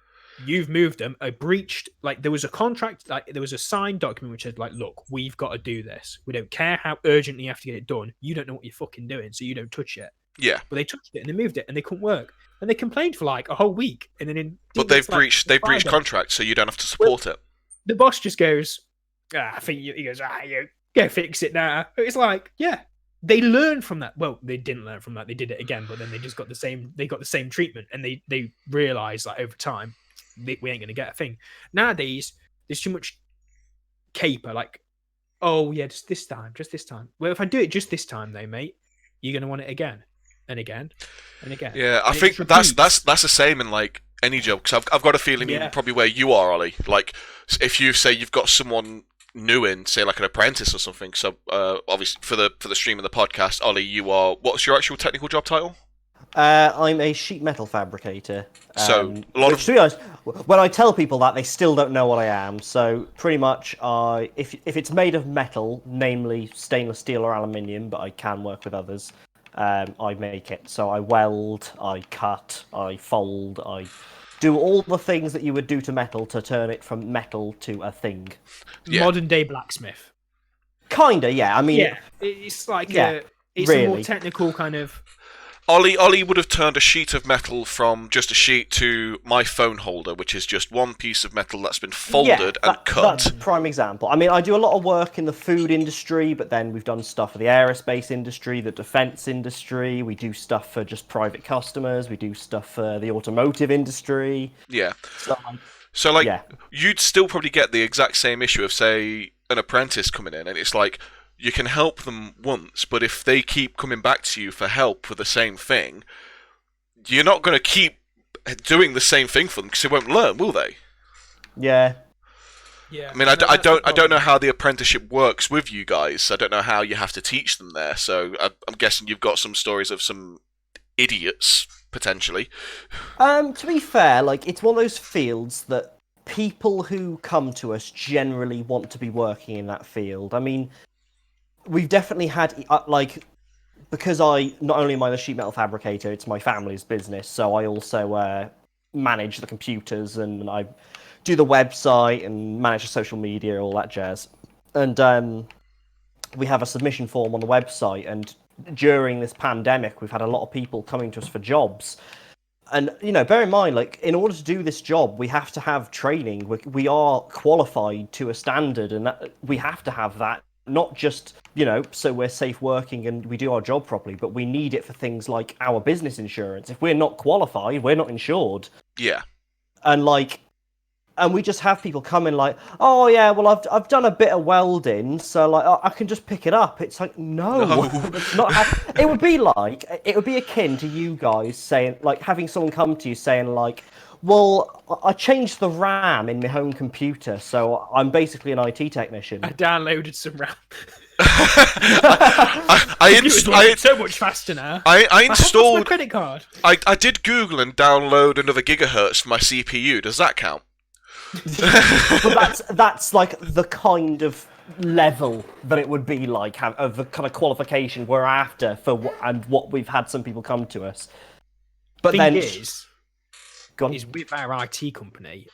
You've moved them. I breached, like, there was a contract, like, there was a signed document which said, like, look, we've got to do this. We don't care how urgently you have to get it done. You don't know what you're fucking doing, so you don't touch it. Yeah. But they touched it and they moved it and they couldn't work. And they complained for like a whole week. And then but they've breached contract, so you don't have to support it. The boss just goes, I think he goes, you go fix it now. It's like, yeah. They learned from that. Well, they didn't learn from that. They did it again, but then they just got the same treatment, and they realized that over time we ain't gonna get a thing. Nowadays, there's too much caper, like, oh yeah, just this time. Well, if I do it just this time though, mate, you're gonna want it again. And again, and again. Yeah, I think that's the same in like any job, because I've got a feeling probably where you are, Ollie. Like, if you say you've got someone new in, say like an apprentice or something. So obviously for the stream and the podcast, Ollie, you are. What's your actual technical job title? I'm a sheet metal fabricator. So a lot of. To be honest, when I tell people that, they still don't know what I am. So pretty much, if it's made of metal, namely stainless steel or aluminium, but I can work with others. I make it. So I weld, I cut, I fold, I do all the things that you would do to metal to turn it from metal to a thing. Yeah. Modern day blacksmith. Kinda, yeah. I mean, yeah, it's like it's really a more technical kind of. Ollie would have turned a sheet of metal from just a sheet to my phone holder, which is just one piece of metal that's been folded and cut. That's a prime example. I mean, I do a lot of work in the food industry, but then we've done stuff for the aerospace industry, the defense industry. We do stuff for just private customers. We do stuff for the automotive industry. Yeah. So yeah. You'd still probably get the exact same issue of, say, an apprentice coming in, and it's like, you can help them once, but if they keep coming back to you for help for the same thing, you're not going to keep doing the same thing for them because they won't learn, will they? Yeah. Yeah. I mean, I don't know how the apprenticeship works with you guys. I don't know how you have to teach them there. So I'm guessing you've got some stories of some idiots potentially. To be fair, like, it's one of those fields that people who come to us generally want to be working in that field. I mean, we've definitely had, because I not only am I the sheet metal fabricator, it's my family's business, so I also manage the computers and I do the website and manage the social media, all that jazz. And we have a submission form on the website, and during this pandemic, we've had a lot of people coming to us for jobs. And, bear in mind, like, in order to do this job, we have to have training. We are qualified to a standard, and we have to have that. Not just, so we're safe working and we do our job properly, but we need it for things like our business insurance. If we're not qualified, we're not insured. Yeah. And we just have people come in like, oh yeah, well I've done a bit of welding, so like I can just pick it up. It's like, no. It's not. It would be akin to you guys saying, like, having someone come to you saying like, well, I changed the RAM in my home computer, so I'm basically an IT technician. I downloaded some RAM. I so much faster now. I installed my credit card. I did Google and download another gigahertz for my CPU. Does that count? But that's like the kind of level that it would be like, of the kind of qualification we're after and what we've had some people come to us. But Thing then is with our IT company,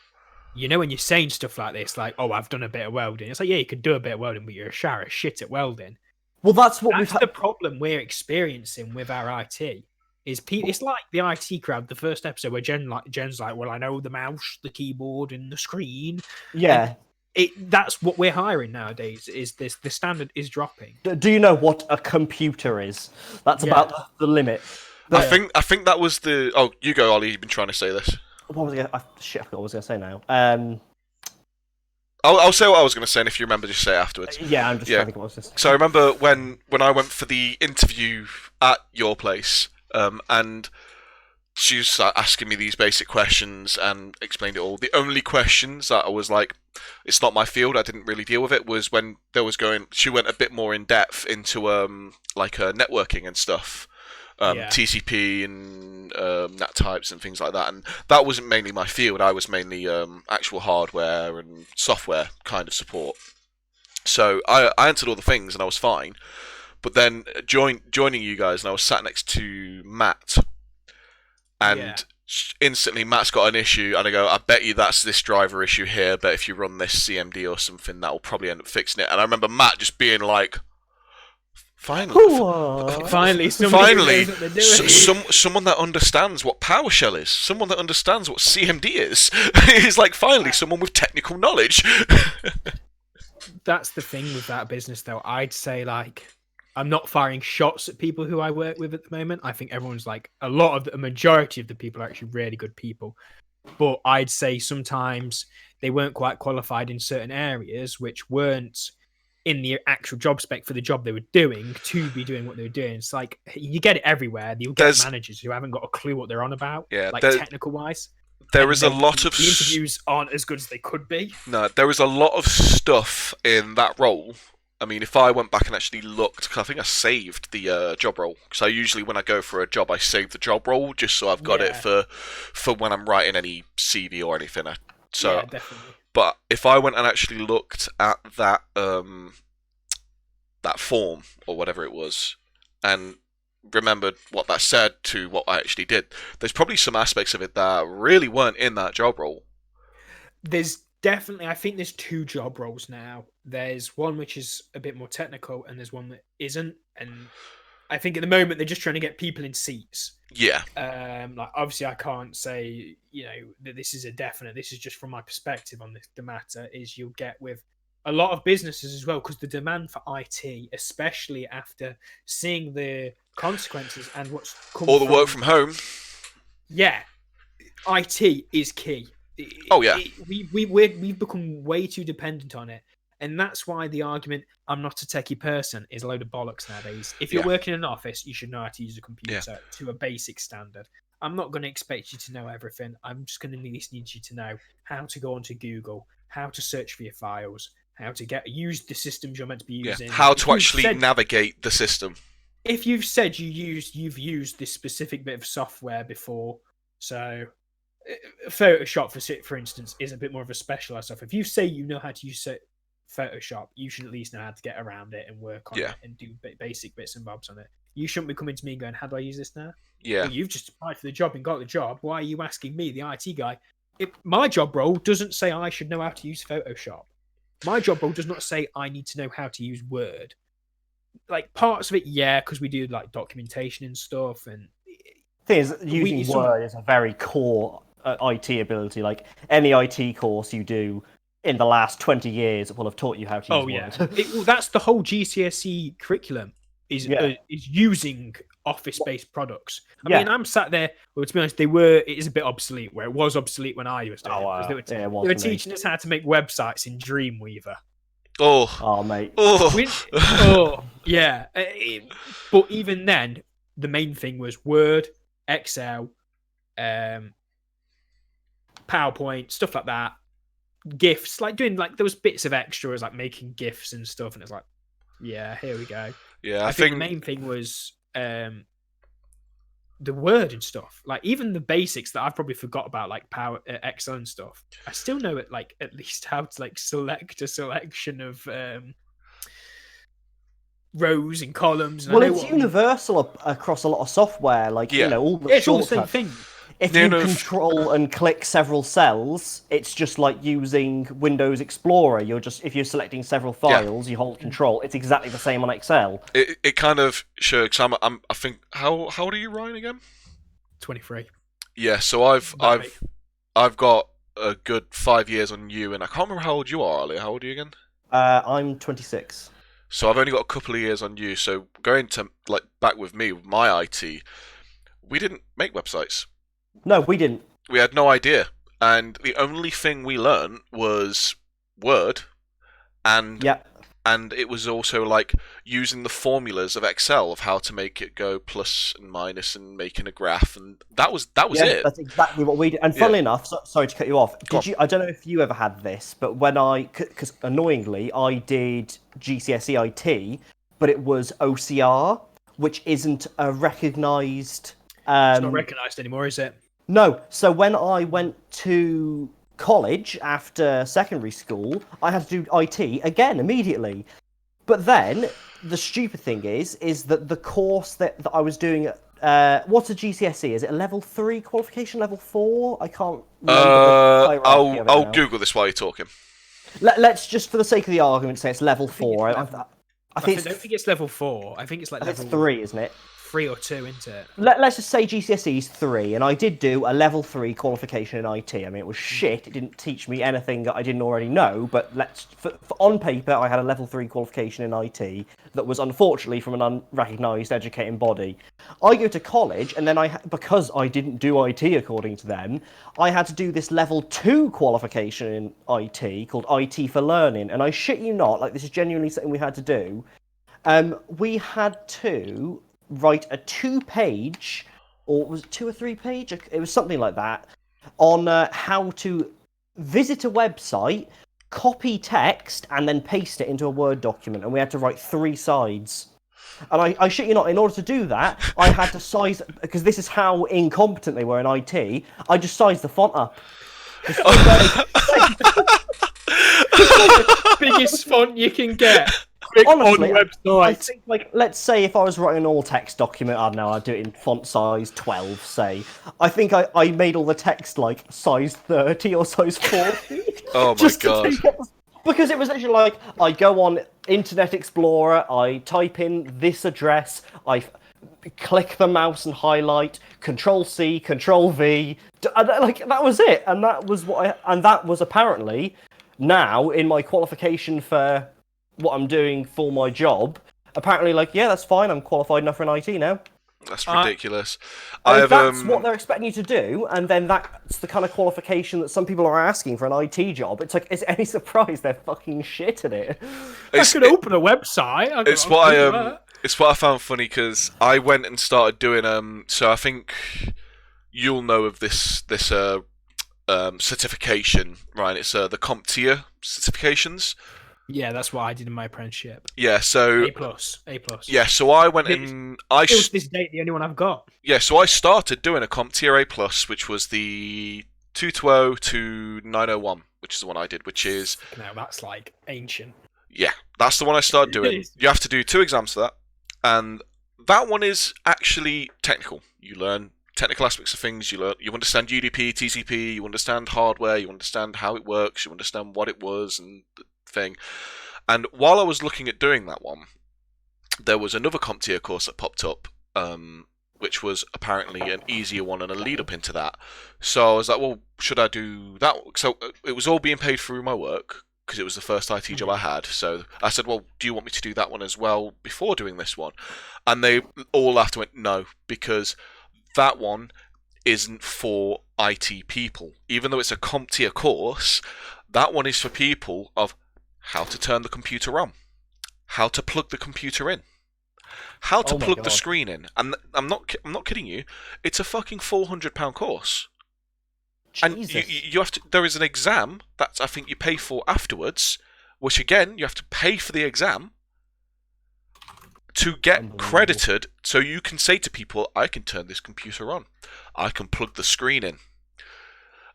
when you're saying stuff like this, like, oh, I've done a bit of welding. It's like, yeah, you could do a bit of welding, but you're a shower of shit at welding. Well, that's the problem we're experiencing with our IT. It's like the IT crowd, the first episode where Jen's like, well, I know the mouse, the keyboard, and the screen. Yeah. that's what we're hiring nowadays. Is this the standard is dropping? Do you know what a computer is? That's Yeah. about the limit. I think that was the. Oh, you go, Ollie. You've been trying to say this. What was I gonna... Shit, I forgot what I was going to say now. I'll say what I was going to say, and if you remember, just say it afterwards. Yeah, I'm just trying to think what I was just... So I remember when I went for the interview at your place, and she was asking me these basic questions and explained it all. The only questions that I was like, it's not my field, I didn't really deal with it, was when she went a bit more in depth into networking and stuff. TCP and NAT types and things like that, and that wasn't mainly my field. I was mainly actual hardware and software kind of support. So I answered all the things and I was fine. But then joining you guys, and I was sat next to Matt, and instantly Matt's got an issue, and I go, I bet you that's this driver issue here, but if you run this CMD or something, that'll probably end up fixing it. And I remember Matt just being like, Finally, someone that understands what PowerShell is, someone that understands what CMD is. It's like finally someone with technical knowledge. That's the thing with that business, though. I'd say like I'm not firing shots at people who I work with at the moment. I think everyone's like a majority of the people are actually really good people, but I'd say sometimes they weren't quite qualified in certain areas, which weren't in the actual job spec for the job they were doing to be doing what they were doing. It's like you get it everywhere. You'll get managers who haven't got a clue what they're on about, technical wise. There is a lot of the interviews aren't as good as they could be. No, there is a lot of stuff in that role. I mean, if I went back and actually looked, because I think I saved the job role. Because I usually, when I go for a job, I save the job role just so I've got it for when I'm writing any CV or anything. Yeah, definitely. But if I went and actually looked at that that form or whatever it was, and remembered what that said to what I actually did, there's probably some aspects of it that really weren't in that job role. There's definitely, I think there's two job roles now. There's one which is a bit more technical, and there's one that isn't. And I think at the moment they're just trying to get people in seats. Yeah. Like obviously I can't say, that this is a definite. This is just from my perspective on the matter. Is you'll get with a lot of businesses as well, because the demand for IT, especially after seeing the consequences and what's come all the work from home. Yeah, IT is key. Oh yeah, we've become way too dependent on it, and that's why the argument "I'm not a techie person" is a load of bollocks nowadays. If you're working in an office, you should know how to use a computer to a basic standard. I'm not going to expect you to know everything. I'm just going to at least need you to know how to go onto Google, how to search for your files, how to use the systems you're meant to be using, how to actually navigate the system. If you've said you've used this specific bit of software before, so Photoshop, for instance, is a bit more of a specialized software. If you say you know how to use Photoshop, you should at least know how to get around it and work on it and do basic bits and bobs on it. You shouldn't be coming to me and going, "How do I use this now?" Yeah, well, you've just applied for the job and got the job. Why are you asking me, the IT guy? My job role doesn't say I should know how to use Photoshop. My job role does not say I need to know how to use Word. Like parts of it, because we do like documentation and stuff. And thing is, using Word is a very core IT ability. Like any IT course you do in the last 20 years will have taught you how to use Word. That's the whole GCSE curriculum is using Office-based products. I mean, I'm sat there. Well, to be honest, it is a bit obsolete. Where it was obsolete when I was doing it. They were teaching us how to make websites in Dreamweaver. Oh, mate. Yeah. But even then, the main thing was Word, Excel, PowerPoint, stuff like that. GIFs, like doing like there was bits of extras like making GIFs and stuff, and it's like, yeah, here we go. Yeah, I think the main thing was the Word and stuff. Like even the basics that I've probably forgot about, like Excel and stuff. I still know it, like at least how to like select a selection of rows and columns. And it's universal across a lot of software. Like all the it's all the same thing. If you control and click several cells, it's just like using Windows Explorer. If you're selecting several files, you hold control. It's exactly the same on Excel. It kind of sure. Cause I think how old are you, Ryan, again? 23. Yeah, so I've got a good 5 years on you, and I can't remember how old you are, Ali. How old are you again? I'm 26. So I've only got a couple of years on you. So going to like back with me, with my IT, we didn't make websites. No, we didn't. We had no idea, and the only thing we learned was Word, and Yeah. and it was also like using the formulas of Excel of how to make it go plus and minus and making a graph, and that was Yeah, it. that's exactly what we did. And funnily enough, sorry to cut you off. Go on. Did you? I don't know if you ever had this, but when because annoyingly, I did GCSE IT, but it was OCR, which isn't a recognised. It's not recognised anymore, is it? No. So when I went to college after secondary school, I had to do IT again immediately. But then the stupid thing is that the course that I was doing, what's a GCSE? Is it a level 3 qualification, level 4? I can't remember the hierarchy of it I'll now. Google this while you're talking. Let's just, for the sake of the argument, say it's level 4. I think I don't think it's level 4. I think it's like it's level 3, isn't it? 3 or 2, isn't it? Let's just say GCSE is 3, and I did do a level 3 qualification in IT. I mean, it was shit. It didn't teach me anything that I didn't already know, but on paper, I had a level 3 qualification in IT that was unfortunately from an unrecognised educating body. I go to college, and then because I didn't do IT according to them, I had to do this level 2 qualification in IT called IT for Learning, and I shit you not, like this is genuinely something we had to do. We had to write a 2-page, or was it 2 or 3 page? It was something like that, on how to visit a website, copy text, and then paste it into a Word document. And we had to write 3 sides. And I shit you not, in order to do that, I had to size, because this is how incompetent they were in IT, I just sized the font up. Biggest font you can get. Honestly, on website. I think, like, let's say if I was writing an all-text document, I don't know, I'd do it in font size 12, say. I think I made all the text, like, size 30 or size 40. Oh my god. Because it was actually like, I go on Internet Explorer, I type in this address, I click the mouse and highlight, Control-C, Control-V, like, that was it. And that was and that was apparently, now, in my qualification for what I'm doing for my job, apparently, like, yeah, that's fine, I'm qualified enough for an IT now. That's ridiculous. That's what they're expecting you to do, and then that's the kind of qualification that some people are asking for an IT job. It's like, is it any surprise they're fucking shit at it? I could open a website. It's what I found funny, because I went and started doing so I think you'll know of this certification, right? It's the CompTIA certifications. Yeah, that's what I did in my apprenticeship. Yeah, so A+. Yeah, so I went and It was this date the only one I've got. Yeah, so I started doing a CompTIA A+, which was the 220 to 901, which is the one I did, which is Now that's like ancient. Yeah, that's the one I started doing. You have to do 2 exams for that, and that one is actually technical. You learn technical aspects of things. You understand UDP, TCP. You understand hardware. You understand how it works. You understand what it was and the thing. And while I was looking at doing that one, there was another CompTIA course that popped up, which was apparently an easier one and a lead up into that. So I was like, well, should I do that? So it was all being paid through my work, because it was the first IT job I had. So I said, well, do you want me to do that one as well before doing this one? And they all laughed and went, no, because that one isn't for IT people. Even though it's a CompTIA course, that one is for people of how to turn the computer on, how to plug the computer in, how to plug the screen in. And I'm not kidding you. It's a fucking £400 course. Jesus. And you have to. There is an exam that I think you pay for afterwards, which again you have to pay for the exam to get credited, so you can say to people, "I can turn this computer on, I can plug the screen in,"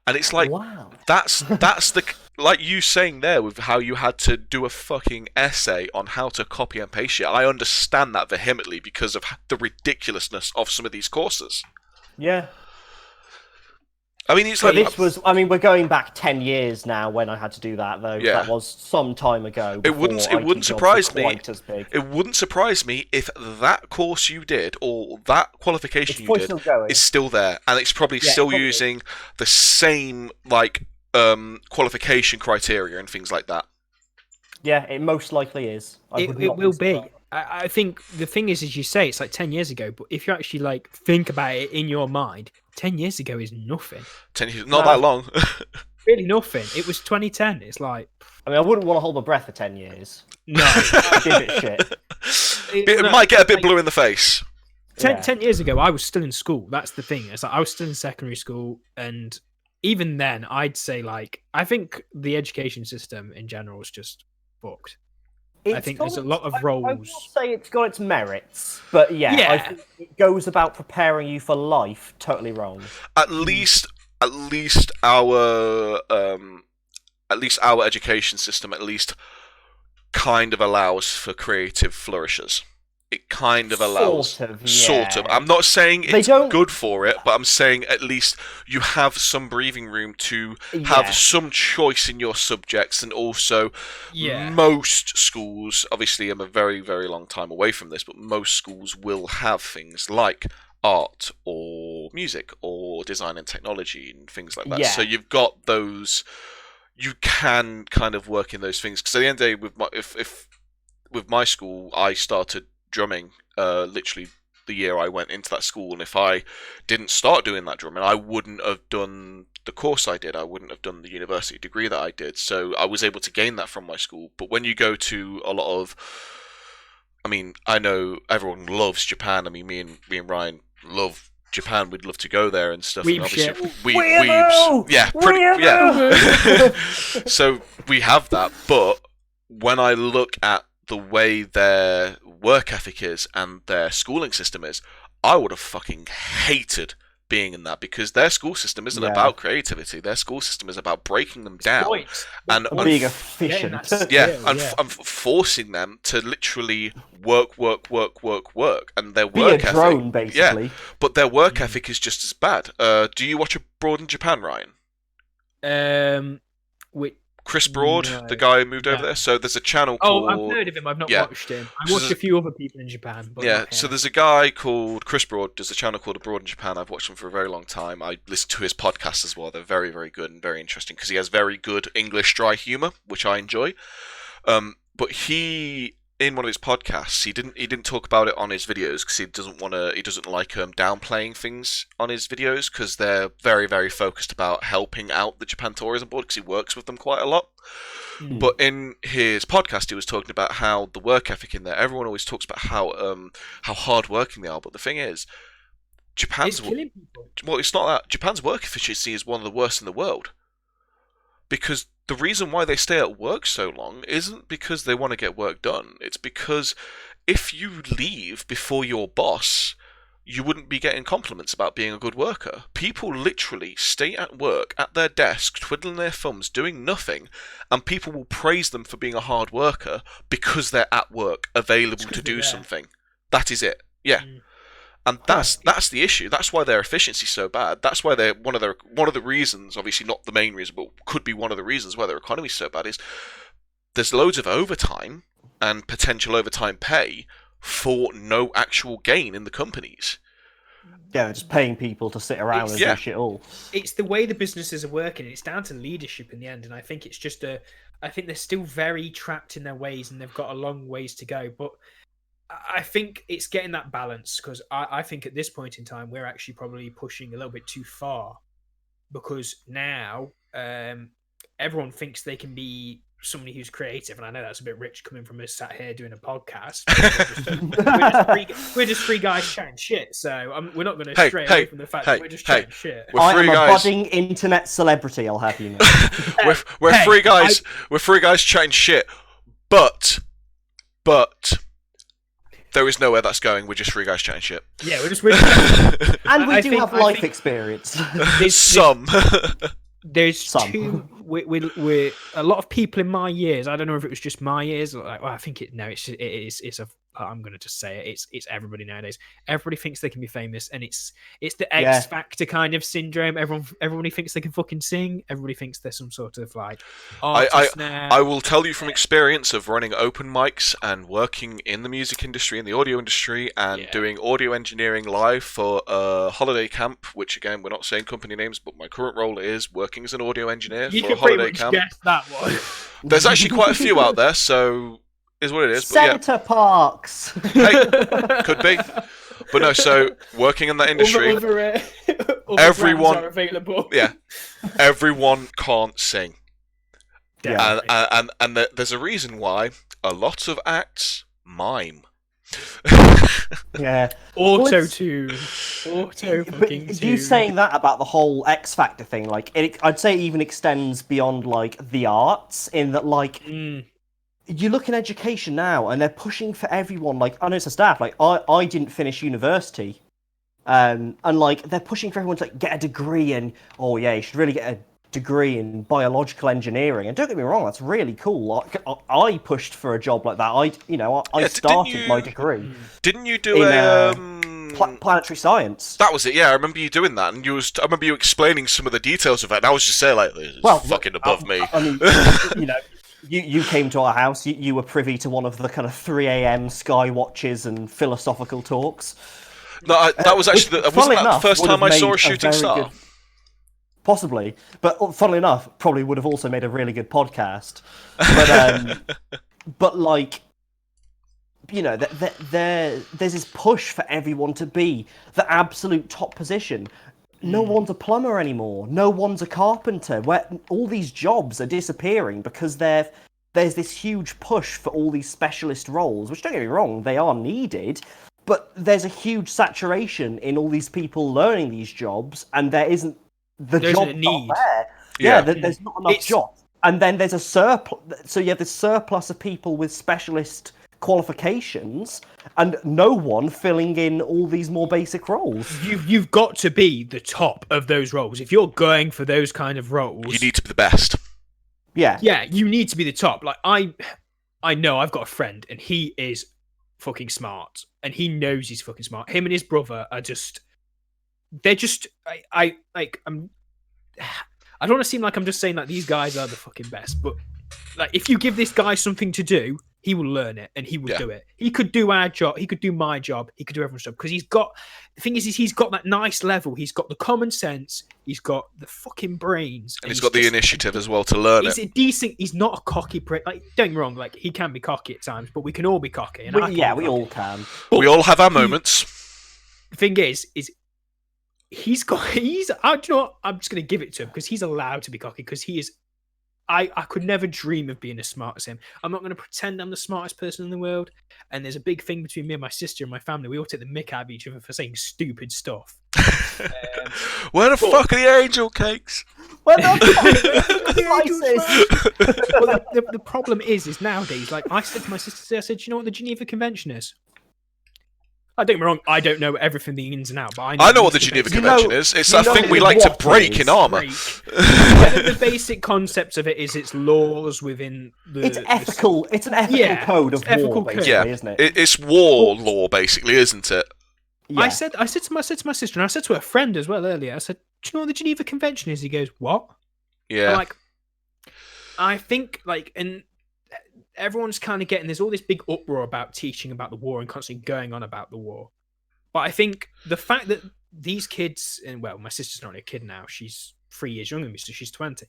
and it's like, wow. That's the like you saying there with how you had to do a fucking essay on how to copy and paste shit. I understand that vehemently because of the ridiculousness of some of these courses. Yeah. I mean, it's like we're going back 10 years now when I had to do that, though. Yeah. That was some time ago. It wouldn't surprise me. As big. It wouldn't surprise me if that course you did or that qualification you did is still there, and it's probably still using the same qualification criteria and things like that. Yeah, it most likely is. It will be. I think the thing is, as you say, it's like 10 years ago. But if you actually like think about it in your mind, 10 years ago is nothing. 10 years, not that long. Really nothing. It was 2010. It's like, I mean, I wouldn't want to hold my breath for 10 years. no. Give it shit. It might get a bit blue in the face. 10 years ago, I was still in school. That's the thing. It's like I was still in secondary school, and even then, I'd say like I think the education system in general is just fucked. I think there's a lot of roles. I will say it's got its merits, but I think it goes about preparing you for life totally wrong. At least our education system kind of allows for creative flourishes. It kind of allows, sort of. I'm not saying it's good for it, but I'm saying at least you have some breathing room to have some choice in your subjects, and also most schools, obviously I'm a very, very long time away from this, but most schools will have things like art or music or design and technology and things like that. So you've got those, you can kind of work in those things. Because at the end of the day, with my school, I started drumming literally the year I went into that school, and if I didn't start doing that drumming, I wouldn't have done the course I did. I wouldn't have done the university degree that I did. So I was able to gain that from my school. But when you go to a lot of, I mean, I know everyone loves Japan. I mean, me and Ryan love Japan. We'd love to go there and stuff. Weeb and obviously, shit. weebs. Yeah, So we have that, but when I look at the way their work ethic is and their schooling system is, I would have fucking hated being in that, because their school system isn't about creativity. Their school system is about breaking them down and being efficient. And forcing them to literally work, and their Be work a ethic, drone, basically. but their work ethic is just as bad. Do you watch Abroad in Japan, Ryan? Chris Broad, the guy who moved over there. So there's a channel called... I've heard of him. I've not watched him. I watched a few other people in Japan. But so there's a guy called Chris Broad. There's a channel called Abroad in Japan. I've watched him for a very long time. I listen to his podcasts as well. They're very, very good and very interesting, because he has very good English dry humour, which I enjoy. But he, in one of his podcasts, he didn't talk about it on his videos, because he doesn't like downplaying things on his videos, because they're very, very focused about helping out the Japan Tourism Board, because he works with them quite a lot. But in his podcast, he was talking about how the work ethic in there, everyone always talks about how hard working they are, but the thing is, Japan's killing people. Well, it's not that. Japan's work efficiency is one of the worst in the world, because the reason why they stay at work so long isn't because they want to get work done. It's because if you leave before your boss, you wouldn't be getting compliments about being a good worker. People literally stay at work at their desk, twiddling their thumbs, doing nothing, and people will praise them for being a hard worker because they're at work, available to do something. That is it. Yeah. And that's the issue. That's why their efficiency is so bad. That's why they're one of the reasons, obviously not the main reason, but could be one of the reasons why their economy is so bad, is there's loads of overtime and potential overtime pay for no actual gain in the companies. Yeah, just paying people to sit around and do shit all. It's the way the businesses are working. It's down to leadership in the end, and I think it's just I think they're still very trapped in their ways, and they've got a long ways to go. But I think it's getting that balance, because I think at this point in time we're actually probably pushing a little bit too far, because now everyone thinks they can be somebody who's creative, and I know that's a bit rich coming from us sat here doing a podcast. We're just three guys chatting shit, so we're not going to stray away from the fact that we're just chatting shit. I am a budding internet celebrity, I'll have you know. we're three guys. We're three guys chatting shit, but there is nowhere that's going. We're just three guys chatting shit. Yeah, we're just and we do have life experience. There's two. We're a lot of people in my years. I don't know if it was just my years. Or I think it. No, it's a I'm gonna just say it. It's everybody nowadays. Everybody thinks they can be famous, and it's the Yeah. X Factor kind of syndrome. Everybody thinks they can fucking sing. Everybody thinks they're some sort of like artist now. I will tell you from experience of running open mics and working in the music industry, in the audio industry, and doing audio engineering live for a holiday camp, which again, we're not saying company names, but my current role is working as an audio engineer You for a can pretty holiday much camp. guess that one. There's actually quite a few out there, so is what it is. But yeah, Centre Parks. hey, could be. But no, so working in that industry, Other everyone- brands are available. yeah, everyone can't sing. Yeah. And there's a reason why a lot of acts mime. Yeah. Auto it's- tune. Auto But fucking tune. you saying that about the whole X Factor thing, like I'd say it even extends beyond like the arts, in that like you look in education now and they're pushing for everyone. Like I know it's a staff. Like I didn't finish university, and like they're pushing for everyone to like, get a degree, and oh yeah, you should really get a degree in biological engineering. And don't get me wrong, that's really cool. I pushed for a job like that. I Yeah, started my degree Didn't you do in planetary science. That was it. Yeah, I remember you doing that, and I remember you explaining some of the details of it. And I was just saying, like, this is fucking above me. I mean, you know, you came to our house. You were privy to one of the kind of 3 a.m. sky watches and philosophical talks. No, that was actually wasn't funnily that the enough, first would time have I saw made a shooting very star. good- Possibly, but funnily enough, probably would have also made a really good podcast. But like, you know, there's this push for everyone to be the absolute top position. No one's a plumber anymore. No one's a carpenter. Where all these jobs are disappearing because there's this huge push for all these specialist roles. Which, don't get me wrong, they are needed. But there's a huge saturation in all these people learning these jobs, and there isn't the There job isn't a need. not there. Yeah. There's not enough jobs, and then there's a surplus. So you have this surplus of people with specialist qualifications, and no one filling in all these more basic roles. You've got to be the top of those roles. If you're going for those kind of roles, You need to be the best. Yeah, yeah, you need to be the top. Like I know I've got a friend, and he is fucking smart, and he knows he's fucking smart. Him and his brother are they're just I don't want to seem like I'm just saying like these guys are the fucking best, but like if you give this guy something to do, he will learn it and he will do it. He could do our job, he could do my job, he could do everyone's job, because the thing is he's got that nice level, he's got the common sense, he's got the fucking brains, And he's got the initiative as well to learn he's it. he's not a cocky prick. Like, don't get me wrong, like he can be cocky at times, but we can all be cocky. And I can be we cocky. all can. We all have our moments. The thing is he's do you know what? I'm just gonna give it to him because he's allowed to be cocky, because he is. I could never dream of being as smart as him. I'm not going to pretend I'm the smartest person in the world. And there's a big thing between me and my sister and my family. We all take the mick out of each other for saying stupid stuff. Where the fuck are the angel cakes? Well, ISIS. Well, the problem is nowadays, like I said to my sister today, I said, "Do you know what the Geneva Convention is?" I don't get me wrong, I don't know everything the ins and out, but I know what the Geneva Convention is. It's that thing we like to break in armour. The basic concept of it is its laws within the. It's ethical. It's an ethical code of war, basically, Yeah, isn't it? It's war law, basically, isn't it? Yeah. I said to my sister, and I said to a friend as well earlier. I said, "Do you know what the Geneva Convention is?" He goes, "What?" Yeah. I'm like, I think and everyone's kind of there's all this big uproar about teaching about the war and constantly going on about the war. But I think the fact that these kids, and well, my sister's not a kid now, she's 3 years younger than me, so she's 20.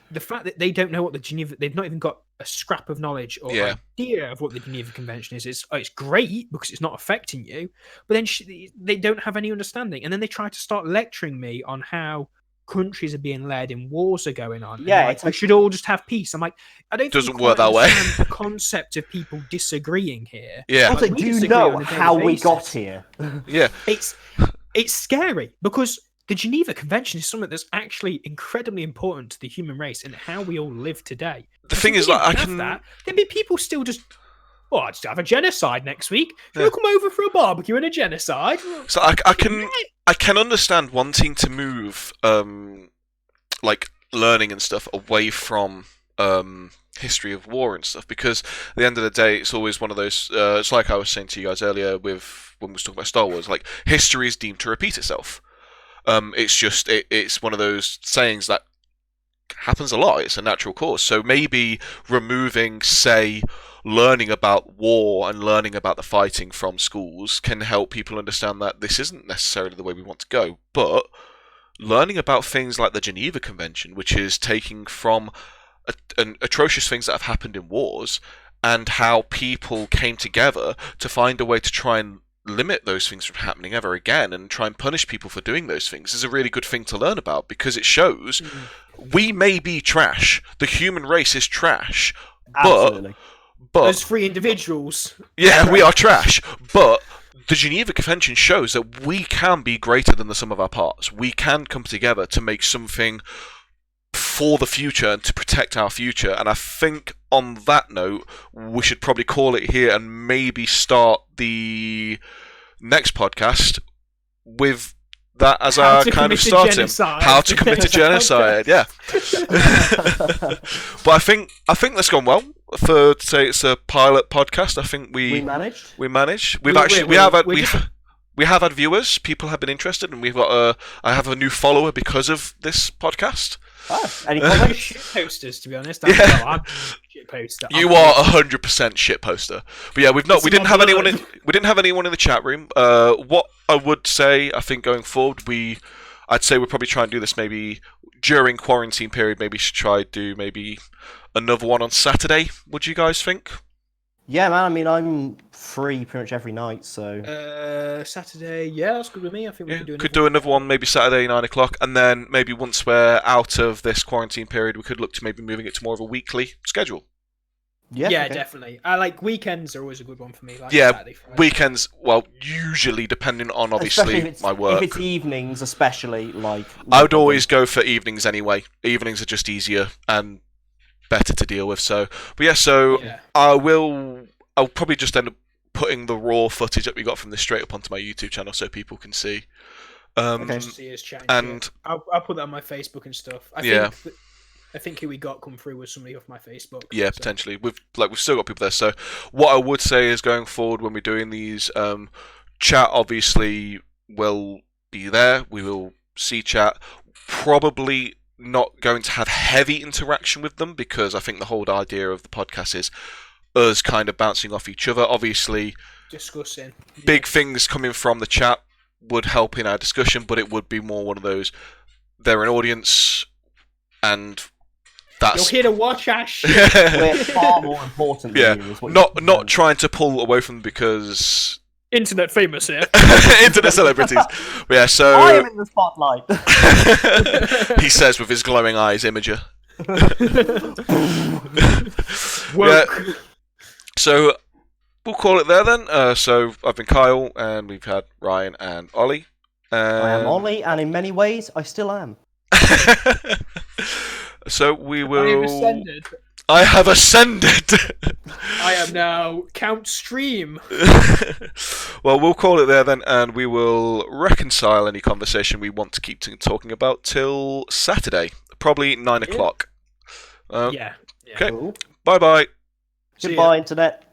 The fact that they don't know what the Geneva, they've not even got a scrap of knowledge or idea of what the Geneva Convention is. It's great because it's not affecting you, but then they don't have any understanding. And then they try to start lecturing me on how countries are being led and wars are going on. Yeah, like, we should all just have peace. I'm like, I don't. Doesn't think you work quite that way. understand the concept of people disagreeing here. Yeah. Also, Like, we do you disagree know on a daily how we basis. got here? Yeah. It's scary because the Geneva Convention is something that's actually incredibly important to the human race and how we all live today. The thing is, like, there'd be people still just. Oh, I'd just have a genocide next week. You'll come over for a barbecue and a genocide. So I can understand wanting to move like learning and stuff away from history of war and stuff, because at the end of the day, it's always one of those. It's like I was saying to you guys earlier with when we was talking about Star Wars. Like, history is deemed to repeat itself. It's one of those sayings that happens a lot. It's a natural course. So maybe removing, say, learning about war and learning about the fighting from schools can help people understand that this isn't necessarily the way we want to go. But learning about things like the Geneva Convention, which is taking from atrocious things that have happened in wars and how people came together to find a way to try and limit those things from happening ever again and try and punish people for doing those things, is a really good thing to learn about, because it shows we may be trash. The human race is trash. Absolutely. But Those three individuals. yeah, we are trash. But the Geneva Convention shows that we can be greater than the sum of our parts. We can come together to make something for the future and to protect our future. And I think on that note, we should probably call it here and maybe start the next podcast with that as How our to kind of commit a starting. genocide. How to commit a genocide, yeah. But I think that's gone well. For to say it's a pilot podcast, I think We managed. we managed. We We have had viewers. People have been interested, and we've got I have a new follower because of this podcast. Oh, any We're comments? shit posters, to be honest. Yeah. I'm a shit poster. You are 100% shit poster. But yeah, we didn't have anyone in the chat room. What I would say, I think going forward, I'd say we'll probably try and do this maybe during quarantine period. Maybe should try do maybe another one on Saturday. What do you guys think? Yeah, man. I mean, I'm free pretty much every night, so Saturday, yeah, that's good with me. I think we Yeah, could do could do another one maybe Saturday 9 o'clock, and then maybe once we're out of this quarantine period, we could look to maybe moving it to more of a weekly schedule. yeah, Yeah, okay. definitely. I like weekends are always a good one for me. Like Yeah, Saturday, Friday. Weekends, well, usually depending on Especially obviously my If work. it's evenings, especially like I would always go for evenings anyway. Evenings are just easier and better to deal with. So, but yeah, so Yeah. I'll probably just end up putting the raw footage that we got from this straight up onto my YouTube channel so people can see. Okay. See us chatting. And shit. I'll put that on my Facebook and stuff. Yeah. I think who we got come through was somebody off my Facebook. yeah, so. potentially we've still got people there. So what I would say is going forward when we're doing these, chat obviously will be there. We will see chat. Probably not going to have heavy interaction with them because I think the whole idea of the podcast is us kind of bouncing off each other. Obviously, Discussing. big things coming from the chat would help in our discussion, but it would be more one of those. They're an audience, and You're that's here to watch our shit. We're far more important than yeah. you. Is what Not trying to pull away from them because Internet famous here. internet celebrities. But yeah, I so am in the spotlight. he says with his glowing eyes, Imager. Woke. Yeah. So we'll call it there then. So I've been Kyle, and we've had Ryan and Ollie. I am Ollie, and in many ways, I still am. So we I have will. ascended. I have ascended. I am now Count Stream. Well, we'll call it there then, and we will reconcile any conversation we want to keep talking about till Saturday, probably 9 o'clock. Yeah. Okay. Cool. Bye bye. See ya. Goodbye, internet.